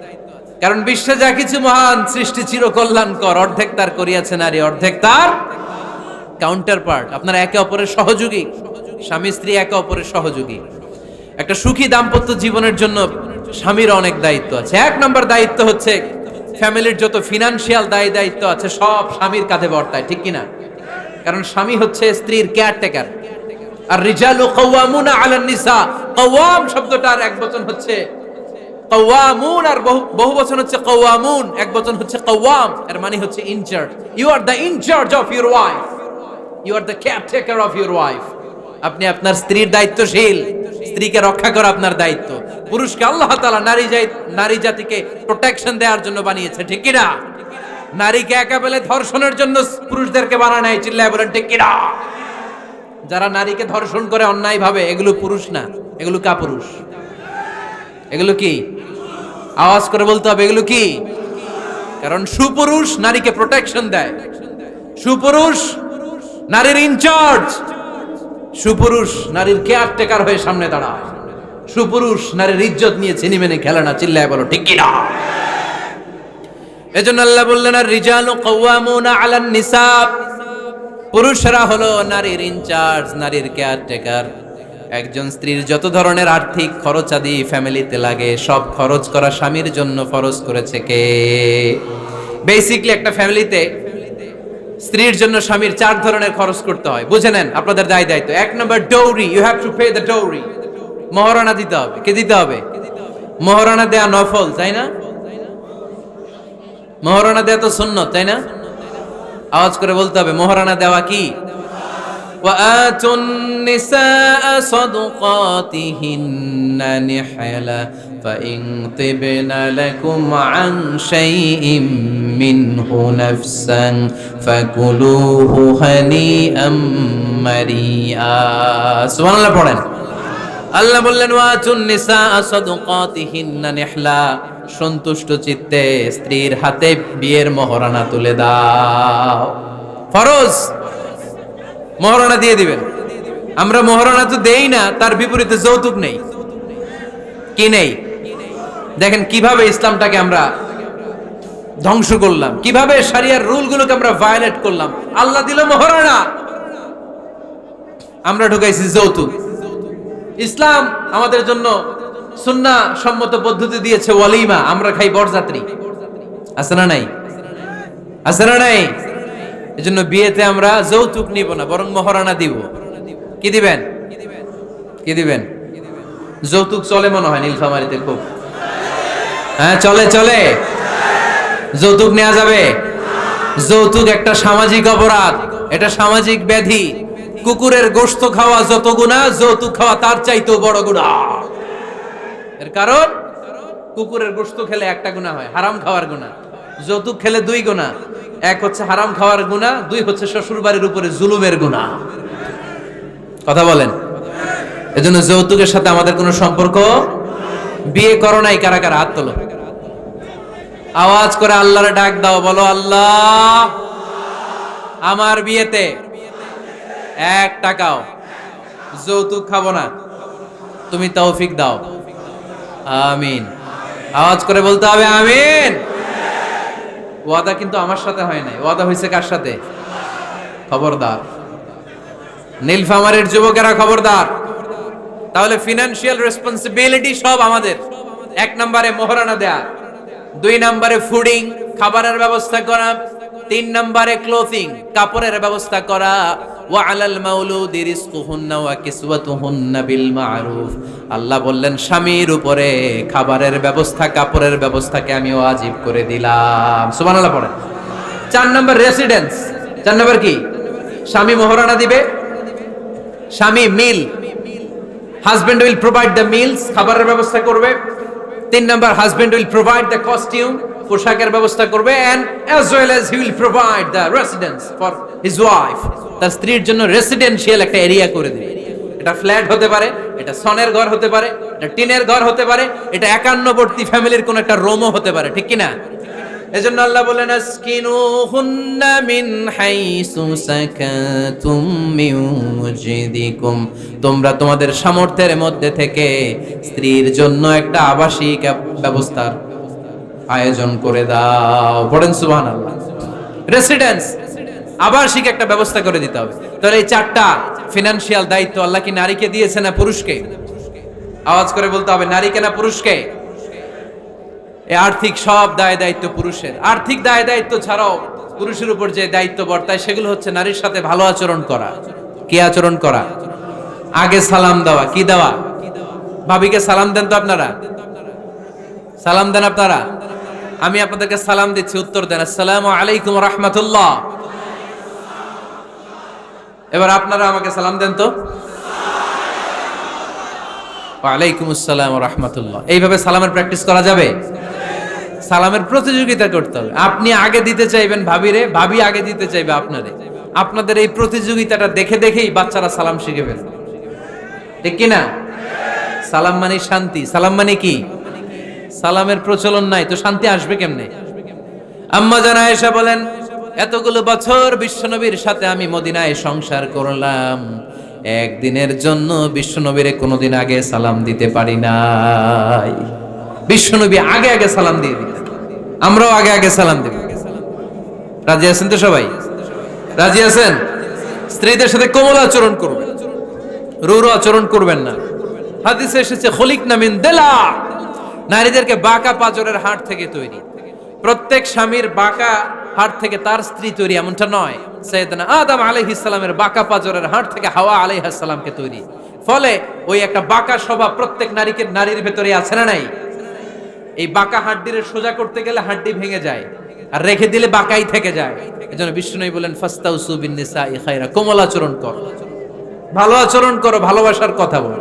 কারণ বিশ্বে যা কিছু মহান সৃষ্টি চির কল্যাণকর, অর্ধেক তার করিয়াছে নারী, অর্ধেক তার কাউন্টার পার্ট। আপনারা একে অপরের সহযোগী, স্বামী স্ত্রী একে অপরের সহযোগী। একটা সুখী দাম্পত্য জীবনের জন্য স্বামীর অনেক দায়িত্ব আছে। 1 নম্বর দায়িত্ব হচ্ছে ফ্যামিলির যত ফিনান্সিয়াল দায়িত্ব আছে সব স্বামীর কাঁধে বর্তায়, ঠিক কিনা? কারণ স্বামী হচ্ছে স্ত্রীর কেয়ারটেকার। আর রিজালু কাওয়ামুনা আলান নিসা, কাওয়াম শব্দটার এক বচন হচ্ছে কাওয়ামুন, আর বহু বচন হচ্ছে কাওয়ামুন, এক বচন হচ্ছে কাওয়াম। এর মানে হচ্ছে in charge. You are the in charge of your wife, you are the caretaker of your wife. আপনি আপনার স্ত্রীর দায়িত্বশীল, স্ত্রীকে রক্ষা করা আপনার দায়িত্ব। পুরুষকে আল্লাহ তাআলা নারী জাতিকে প্রোটেকশন দেওয়ার জন্য বানিয়েছে, ঠিক কিনা? নারীকে একা পেলে ধর্ষণের জন্য পুরুষদেরকে বানানো নাই। চিল্লায় বলেন ঠিক কিনা? যারা নারীকে ধর্ষণ করে অন্যায় ভাবে, এগুলো পুরুষ না, এগুলো কাপুরুষ। এগুলো কি? আওয়াজ করে বলতে হবে, এগুলো কি? কারণ সুপুরুষ নারীকে প্রোটেকশন দেয়, সুপুরুষ নারীর ইনচার্জ, সুপুরুষ নারীর কেয়ারটেকার হয়ে সামনে দাঁড়ায়, সুপুরুষ নারীর ইজ্জত নিয়ে চিনিমেনে খেলে না। চিল্লায় বলো ঠিক কিনা? এজন্য আল্লাহ বললেন, আর রিজালু কাওয়ামুনা আলান নিসা, পুরুষরা হলো নারীর ইনচার্জ, নারীর কেয়ারটেকার। একজন স্ত্রীর যত ধরনের আর্থিক খরচাদি ফ্যামিলিতে লাগে, সব খরচ করা স্বামীর জন্য ফরজ করেছে কে? বেসিক্যালি একটা ফ্যামিলিতে স্ত্রীর জন্য স্বামীর 4 ধরনের খরচ করতে হয়। বুঝে নেন আপনাদের দায়িত্ব। 1 নম্বর dowry, you have to pay the dowry. মহারণা দিতে হবে। কে দিতে হবে? মহারণা দেয়া নফল, তাই না? মহারণা দেয়া তো সুন্নত, তাই না? আওয়াজ করে বলতে হবে, মহারণা দেওয়া কি? وآتوا النساء صدقاتهن نحلة فإن طبن لكم عن شيء منه نفسا فكلوه هنيئا مريئا। সুবহান আল্লাহ পড়েন। আল্লাহ বললেন, ওয়াতুন নিসা সাদকাতিহিন্না নিহলা, সন্তুষ্ট চিত্তে স্ত্রীর হাতে বিয়ের মহারণা তুলে দাও। ফরজ, মহারণা দিয়ে দিবেন। আমরা মহারণা তো দেই না, তার বিপরীতে যৌতুক নেই। কি নেই? দেখেন কিভাবে ইসলামটাকে আমরা ধ্বংস করলাম, কিভাবে শরিয়ার রুলগুলোকে আমরা ভায়োলেট করলাম। আল্লাহ দিল মহারণা, আমরা ঢুকাইছি যৌতুক। ইসলাম আমাদের জন্য সুন্নাহ সম্মত পদ্ধতি দিয়েছে ওয়ালিমা, আমরা খাই বরযাত্রী। আছে না নাই? আছে না নাই? এজন্য বিয়েতে আমরা যৌতুক নিব না, বরং মহারণা দিব। কি দিবেন? কি দিবেন? যৌতুক চলে মনে হয় নীলফামারীতে খুব। হ্যাঁ চলে, চলে। যৌতুক নেওয়া যাবে? যৌতুক একটা সামাজিক অপরাধ, এটা সামাজিক ব্যাধি। কুকুরের গোশত খাওয়া যত গুনাহ, যৌতুক খাওয়া তার চাইতেও বড় গুনাহ। এর কারণ কুকুরের গোশত খেলে একটা গুনাহ হয়, হারাম খাওয়ার গুনাহ। যৌতুক খেলে 2 গুনাহ, 1 হচ্ছে হারাম খাওয়ার গুনাহ, 2 হচ্ছে শ্বশুর বাড়ির উপরে জুলুমের গুনাহ। কথা বলেন। এজন্য যৌতুকের সাথে আমাদের কোনো সম্পর্ক। বিয়ে করো নাই কারা কারা? হাত তোলো। আওয়াজ করে আল্লাহরে ডাক দাও, বলো আল্লাহ আমার বিয়েতে 1 টাকাও যৌতুক খাবো না, তুমি তৌফিক দাও, আমিন। আওয়াজ করে বলতে হবে আমিন। ওয়াদা কিন্তু আমার সাথে হয় নাই, ওয়াদা হয়েছে কার সাথে? খবরদার নীলফামারীর যুবকেরা খবরদার। তাহলে ফিনান্সিয়াল রেসপন্সিবিলিটি সব আমাদের। 1 নম্বরে মোহরানা দেয়া, 2 নম্বরে ফুডিং খাবারের ব্যবস্থা করা, 3 নম্বরে ক্লোথিং কাপড়ের ব্যবস্থা করা, ওয়া আলাল মাউলুদি রিজকুহুন্না ওয়া কিসওয়াতুহুন্না বিল মারুফ। আল্লাহ বললেন স্বামীর উপরে খাবারের ব্যবস্থা কাপড়ের ব্যবস্থাকে আমি ওয়াজিব করে দিলাম। সুবহানাল্লাহ পড়েন। 4 নম্বর রেসিডেন্স। 4 নম্বর কি? স্বামী মোহরানা দিবে, স্বামী meal, husband will provide the meals, খাবারের ব্যবস্থা করবে। 3 নম্বর husband will provide the costume, পোশাকের ব্যবস্থা করবে, and as well as he will provide the residence for his wife. তার স্ত্রীর জন্য রেসিডেন্সিয়াল একটা এরিয়া করে দিবে। এটা ফ্ল্যাট হতে পারে, এটা সনের ঘর হতে পারে, এটা টিনের ঘর হতে পারে, এটা একান্নবর্তী ফ্যামিলির কোন একটা রুমও হতে পারে, ঠিক কি না? এজন্য আল্লাহ বলেন আসকিনুহুন্না মিন হাইসু সাকাতুম মিন ওয়াজদিকুম, তোমরা তোমাদের সামর্থ্যের মধ্যে থেকে স্ত্রীর জন্য একটা আবাসিক ব্যবস্থার আয়োজন করে দাও। পড়েন সুবহানাল্লাহ। রেসিডেন্স, আবাসিক একটা ব্যবস্থা করে দিতে হবে। তাহলে এই 4টা ফিনান্সিয়াল দায়িত্ব আল্লাহ কি নারীকে দিয়েছে না পুরুষকে? আওয়াজ করে বলতে হবে নারীকে না পুরুষকে? এই আর্থিক সব দায় দায়িত্ব পুরুষের। আর্থিক দায় দায়িত্ব ছাড়াও পুরুষের উপর যে দায়িত্ব বর্তায় সেগুলো হচ্ছে নারীর সাথে ভালো আচরণ করা। কি আচরণ করা? আগে সালাম দেওয়া। কি দেওয়া? ভাবিকে সালাম দেন তো আপনারা? সালাম দেন আপনারা? আমি আপনাদেরকে সালাম দিচ্ছি, উত্তর দেন আসসালামু আলাইকুম রাহমাতুল্লাহ। এবার আপনারা আমাকে সালাম দেন তো। ওয়ালাইকুম আসসালাম রাহমাতুল্লাহ। এইভাবে সালামের প্র্যাকটিস করা যাবে? সালামের প্রতিযোগিতা করতে হবে। আপনি আগে দিতে চাইবেন ভাবিরে, ভাবি আগে দিতে চাইবে আপনারে। আপনাদের এই প্রতিযোগিতাটা দেখে দেখেই বাচ্চারা সালাম শিখে ফেলবে, ঠিক কি না? সালাম মানে শান্তি। সালাম মানে কি? সালামের প্রচলন নাই তো শান্তি আসবে কেমনে? আম্মা জান আয়েশা বলেন এতগুলো বছর বিশ্বনবীর সাথে আমি মদিনায় সংসার করলাম, একদিনের জন্য বিশ্বনবীরে কোনোদিন আগে সালাম দিতে পারি নাই। বিশ্বনবী আগে আগে সালাম দিয়ে দিতেন, আমরাও আগে আগে সালাম দেব। রাজি আছেন তো সবাই? রাজি আছেন? স্ত্রীদের সাথে কোমল আচরণ করবেন, রূঢ় আচরণ করবেন না। হাদিসে এসেছে খলিকনা মিন দিলা, নারীদেরকে বাঁকা পাঁজরের হাড় থেকে তৈরি। প্রত্যেক স্বামীর বাঁকা হাড় থেকে তার স্ত্রী তৈরি এমনটা নয়। সাইয়েদনা আদম আলাইহিস সালামের বাঁকা পাঁজরের হাড় থেকে হাওয়া আলাইহিস সালামকে তৈরি। ফলে ওই একটা বাঁকা স্বভাব প্রত্যেক নারীর ভেতরে আছে না নাই? এই বাঁকা হাড্ডিরে সোজা করতে গেলে হাড্ডি ভেঙে যায়, আর রেখে দিলে বাঁকাই থেকে যায়। এজন্য বিষ্ণু বলেন ফাস্তাউসু বিন নিসাই খায়রা, কোমল আচরণ করো, ভালো আচরণ করো, ভালোবাসার কথা বলো,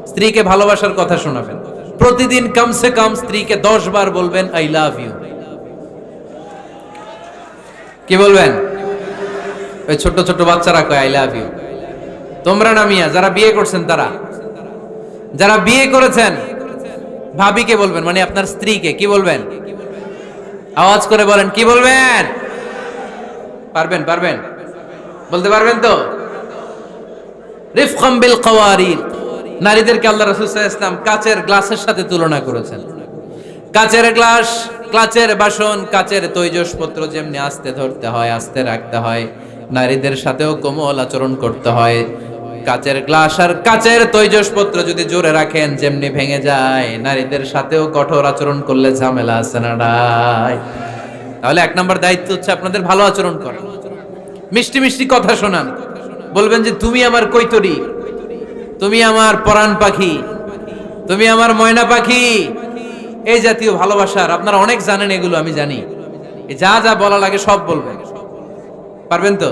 স্ত্রীকে ভালোবাসার কথা শোনাবেন। প্রতিদিন কমসে কম স্ত্রীকে 10 বার বলবেন আই লাভ ইউ। কি বলবেন? ওই ছোট ছোট বাচ্চারা কয় আই লাভ ইউ। তোমরা না মিয়া, যারা বিয়ে করছেন তারা, যারা বিয়ে করেছেন ভাবিকে বলবেন, মানে আপনার স্ত্রীকে কি বলবেন? আওয়াজ করে বলেন, কি বলবেন? পারবেন? পারবেন? বলতে পারবেন তো? রিফকাম বিল কাওয়ারির, নারীদেরকে আল্লাহ রাসূল সাল্লাল্লাহু আলাইহি ওয়াসাল্লাম কাচের গ্লাসের সাথে তুলনা করেছেন। কাচের গ্লাস, কাচের বাসন, কাচের তৈজসপত্র যেমনি আস্তে ধরতে হয়, আস্তে রাখতে হয়, নারীদের সাথেও কোমল আচরণ করতে হয়। কাচের গ্লাস আর কাচের তৈজসপত্র যদি জোরে রাখেন যেমনি ভেঙে যায়, নারীদের সাথেও কঠোর আচরণ করলে ঝামেলা আছে না নাই? তাহলে 1 নম্বর দায়িত্ব হচ্ছে আপনাদের ভালো আচরণ করা, মিষ্টি মিষ্টি কথা শোনান, বলবেন যে তুমি আমার কৈতরী, তুমি আমার পরাণ পাখি, তুমি আমার ময়না পাখি। এই জাতীয় ভালোবাসার আপনারা অনেক জানেন, এগুলো আমি জানি। যা যা বলা লাগে সব বলবেন। পারবেন তো?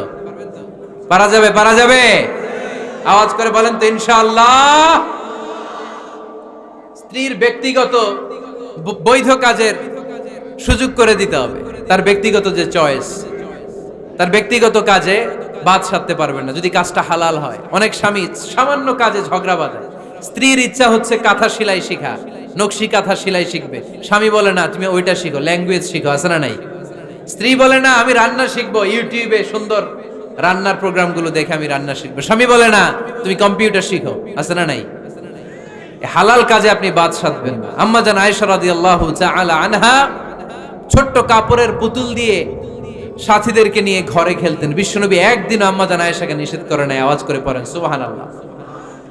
পারা যাবে? পারা যাবে? আওয়াজ করে বলেন তো ইনশাআল্লাহ। স্ত্রীর ব্যক্তিগত বৈধ কাজের সুযোগ করে দিতে হবে। তার ব্যক্তিগত যে চয়েস, তার ব্যক্তিগত কাজে বাদ সাধতে পারবেন না যদি কাজটা হালাল হয়। অনেক স্বামী সামান্য কাজে ঝগড়া বাঁধে। স্ত্রীর ইচ্ছা হচ্ছে কাঁথা সেলাই শেখা, নকশি কাঁথা সেলাই শিখবে, স্বামী বলে না তুমি ওইটা শিখো, ল্যাঙ্গুয়েজ শিখো, আছে না নাই? স্ত্রী বলে না আমি রান্না শিখবো, ইউটিউবে সুন্দর রান্নার প্রোগ্রামগুলো দেখে আমি রান্না শিখবো। স্বামী বলে না তুমি কম্পিউটার শিখো, আছে না নাই? হালাল কাজে আপনি বাদ সাধবেন না। আম্মা জান আয়েশা রাদিয়াল্লাহু তাআলা আনহা ছোট্ট কাপড়ের পুতুল দিয়ে সাথীদেরকে নিয়ে ঘরে খেলতেন। বিশ্বনবী একদিন আম্মা জান আয়েশাকে নিষেধ করে নাই, আওয়াজ করে পড়েন সুবহানাল্লাহ।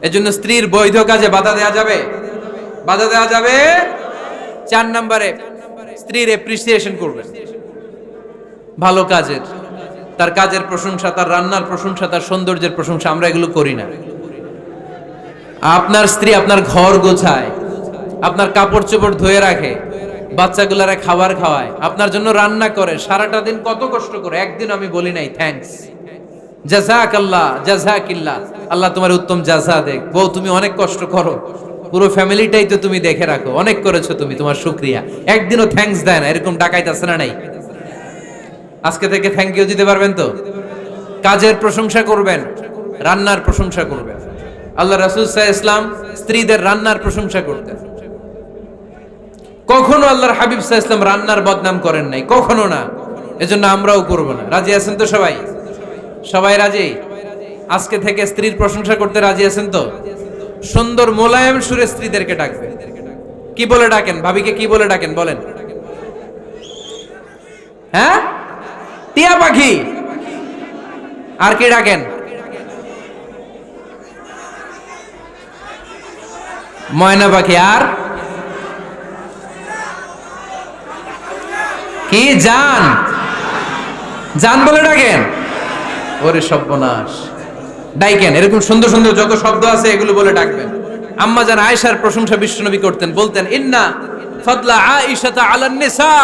এজন্য স্ত্রীর বৈধ কাজে বাধা দেওয়া যাবে? বাধা দেওয়া যাবে। 4 নম্বরে স্ত্রীর এপ্রিসিয়েশন করবেন, ভালো কাজের, তার কাজের প্রশংসা, তার রান্নার প্রশংসা, তার সৌন্দর্যের প্রশংসা। আমরা এগুলো করি না। আপনার স্ত্রী আপনার ঘর গোছায়, আপনার কাপড় চোপড় ধুয়ে রাখে, বাচ্চাগুলারে খাবার খাওয়ায়, আপনার জন্য রান্না করে, সারাটা দিন কত কষ্ট করে। একদিন আমি বলি নাই থ্যাঙ্কস, জাযাকাল্লাহ, জাযাকিল্লাহ, আল্লাহ তোমার উত্তম জাযা দেখ। বউ তুমি অনেক কষ্ট করো, পুরো ফ্যামিলিটাই তো তুমি দেখে রাখো, অনেক করেছো তুমি, তোমার শুকরিয়া। একদিনও থ্যাঙ্কস দেয় না, এরকম ডাকাইত আছে না নাই? আজকে থেকে থ্যাংক ইউ দিতে পারবেন তো? কাজের প্রশংসা করবেন, রান্নার প্রশংসা করবেন। আল্লাহ রাসূল সাল্লাল্লাহু আলাইহি ওয়াসাল্লাম স্ত্রীদের রান্নার প্রশংসা করতেন। কখনো আল্লাহর হাবিব সাল্লাল্লাহু আলাইহি ওয়াসাল্লাম রান্নার বদনাম করেন নাই, কখনো না। এজন্য আমরাও করব না। রাজি আছেন তো সবাই? সবাই রাজি? আজকে থেকে স্ত্রীর প্রশংসা করতে রাজি আছেন তো? সুন্দর মোলায়েম সুরে স্ত্রীদেরকে ডাকবেন। কি বলে ডাকেন? ভাবিকে কি বলে ডাকেন বলেন? হ্যাঁ, টিয়া পাখি। আর কি ডাকেন? ময়না পাখি। আর কি? জান। জান বলে ডাকেন? ওরে সর্বনাশ, ডাইকেন। এরকম সুন্দর সুন্দর যত শব্দ আছে এগুলো বলে ডাকবেন। আম্মা জান আয়েশার প্রশংসা বিশ্বনবী করতেন, বলতেন ইন্না ফাদলা আয়েশাতা আলান নিসা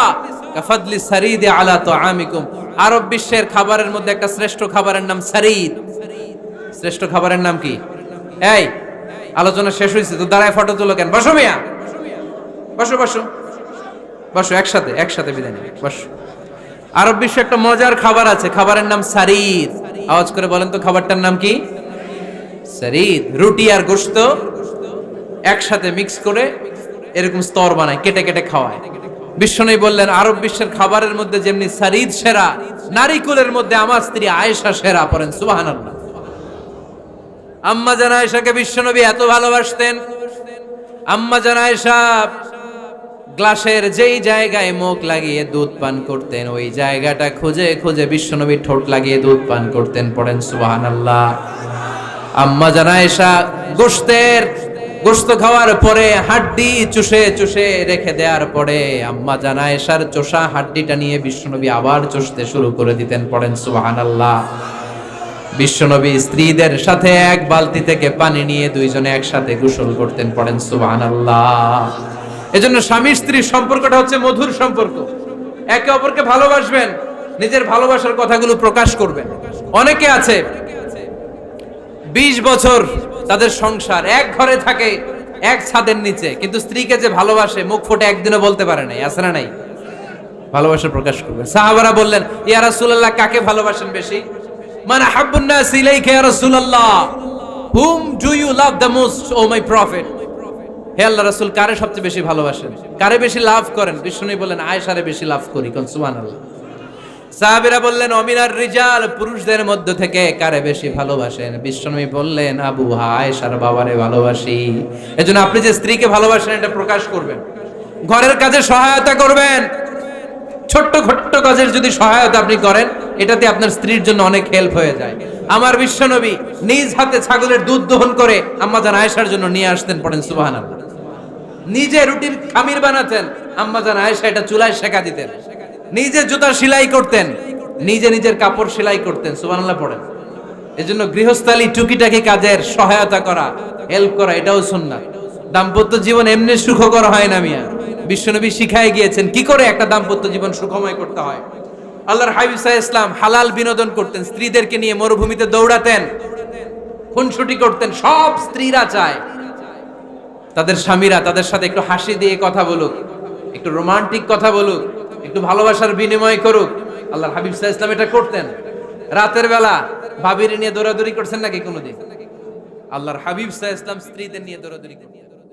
কাফাদলি সারিদি আলা তুআমিকুম। আরব বিশ্বের খাবারের মধ্যে একটা শ্রেষ্ঠ খাবারের নাম সারিদ। শ্রেষ্ঠ খাবারের নাম কি? এই আলোচনা শেষ হয়েছে তো দাঁড়ায় ফটো তুলো কেন? বসো মিয়া, বসো বসো বসো, একসাথে একসাথে বিদায় নিন, বসো। আরব বিশ্বে একটা মজার খাবার আছে, খাবারের নাম সারিদ। আওয়াজ করে বলেন তো খাবারটার নাম কি? সারিদ। রুটি আর গোশত একসাথে মিক্স করে এরকম স্তর বানায়, কেটে কেটে খাওয়ায়। বিশ্বনবী বললেন আরব বিশ্বের খাবারের মধ্যে যেমনি সারিদ সেরা, নারীকুলের মধ্যে আমার স্ত্রী আয়েশা সেরা। পড়েন সুবহানাল্লাহ। আম্মা জান আয়েশাকে বিশ্বনবী এত ভালোবাসতেন। আম্মা জান আয়েশা গ্লাসের যেই জায়গায় মুখ লাগিয়ে দুধ পান করতেন, ওই জায়গাটা খুঁজে খুঁজে বিশ্বনবী ঠোঁট লাগিয়ে দুধ পান করতেন। পড়েন সুবহানাল্লাহ। আম্মা জান আয়েশা গোশত খাওয়ার পরে হাড্ডি চুষে চুষে রেখে দেওয়ার পরে আম্মা জান আয়েশার চোষা হাড্ডিটা নিয়ে বিশ্বনবী আবার চুষতে শুরু করে দিতেন। পড়েন সুবহানাল্লাহ। বিশ্বনবী স্ত্রীদের সাথে এক বালতি থেকে পানি নিয়ে দুইজনে একসাথে গোসল করতেন। পড়েন সুবহানাল্লাহ। এজন্য স্বামী স্ত্রীর সম্পর্কটা হচ্ছে মধুর সম্পর্ক। একে অপরকে ভালোবাসবেন, নিজের ভালোবাসার কথাগুলো প্রকাশ করবেন। অনেকে আছে 20 বছর তাদের সংসার, এক ঘরে থাকে, এক ছাদের নিচে, কিন্তু স্ত্রীকে যে ভালোবাসে মুখ ফুটে একদিনও বলতে পারে নাই। আছে না নাই? ভালোবাসা প্রকাশ করবে। সাহাবারা বললেন ইয়া রাসূলুল্লাহ, কাকে ভালোবাসেন বেশি? মান আহাব্বুন নাস ইলাইকা ইয়া রাসূলুল্লাহ, whom do you love the most o my prophet? হে আল্লাহর রাসূল, কারে সবচেয়ে বেশি ভালোবাসেন, কারে বেশি লাভ করেন? বিশ্বনবী বললেন আয়েশারে বেশি লাভ করি। কোন সুবহানাল্লাহ। সাহাবীরা বললেন অমিনার রিজাল, পুরুষদের মধ্য থেকে কারে বেশি ভালোবাসেন? বিশ্বনবী বললেন আবু আয়েশার বাবারে ভালোবাসি। এজন্য আপনি যে স্ত্রীকে ভালোবাসেন এটা প্রকাশ করবেন, ঘরের কাজে সহায়তা করবেন। ছোট্ট ছোট্ট কাজের যদি সহায়তা আপনি করেন, এটাতে আপনার স্ত্রীর জন্য অনেক হেল্প হয়ে যায়। আমার বিশ্বনবী নিজ হাতে ছাগলের দুধ দহন করে আম্মা জান আয়েশার জন্য নিয়ে আসতেন। পড়েন সুবহানাল্লাহ। নিজে রুটির খামির বানাতেন, আম্মা জান আয়েশা এটা চুলায় সেকা দিতেন। নিজে জুতা সেলাই করতেন, নিজে নিজের কাপড় সেলাই করতেন। সুবহানাল্লাহ পড়েন। এজন্য গৃহস্থালী টুকিটাকি কাজের সহায়তা করা, হেল্প করা, এটাও সুন্নাত। দাম্পত্য জীবন এমনি সুখকর হয় না মিয়া। বিশ্বনবী শিখায় গিয়েছেন কি করে একটা দাম্পত্য জীবন সুখময় করতে হয়। আল্লাহর হাবিব সাল্লাল্লাহু আলাইহি ওয়াসাল্লাম হালাল বিনোদন করতেন, স্ত্রীদেরকে নিয়ে মরুভূমিতে দৌড়াতেন, খুনসুটি করতেন। সব স্ত্রীরা চায় তাদের স্বামীরা তাদের সাথে একটু হাসি দিয়ে কথা বলুক, একটু রোমান্টিক কথা বলুক, একটু ভালোবাসার বিনিময় করুক। আল্লাহর হাবিব সাল্লাল্লাহু আলাইহি ওয়াসাল্লাম এটা করতেন। রাতের বেলা ভাবিরে নিয়ে দৌড়াদৌড়ি করছেন নাকি কোনোদিন? আল্লাহর হাবিব সাল্লাল্লাহু আলাইহি ওয়াসাল্লাম স্ত্রীদের নিয়ে দৌড়াদৌড়ি করতেন।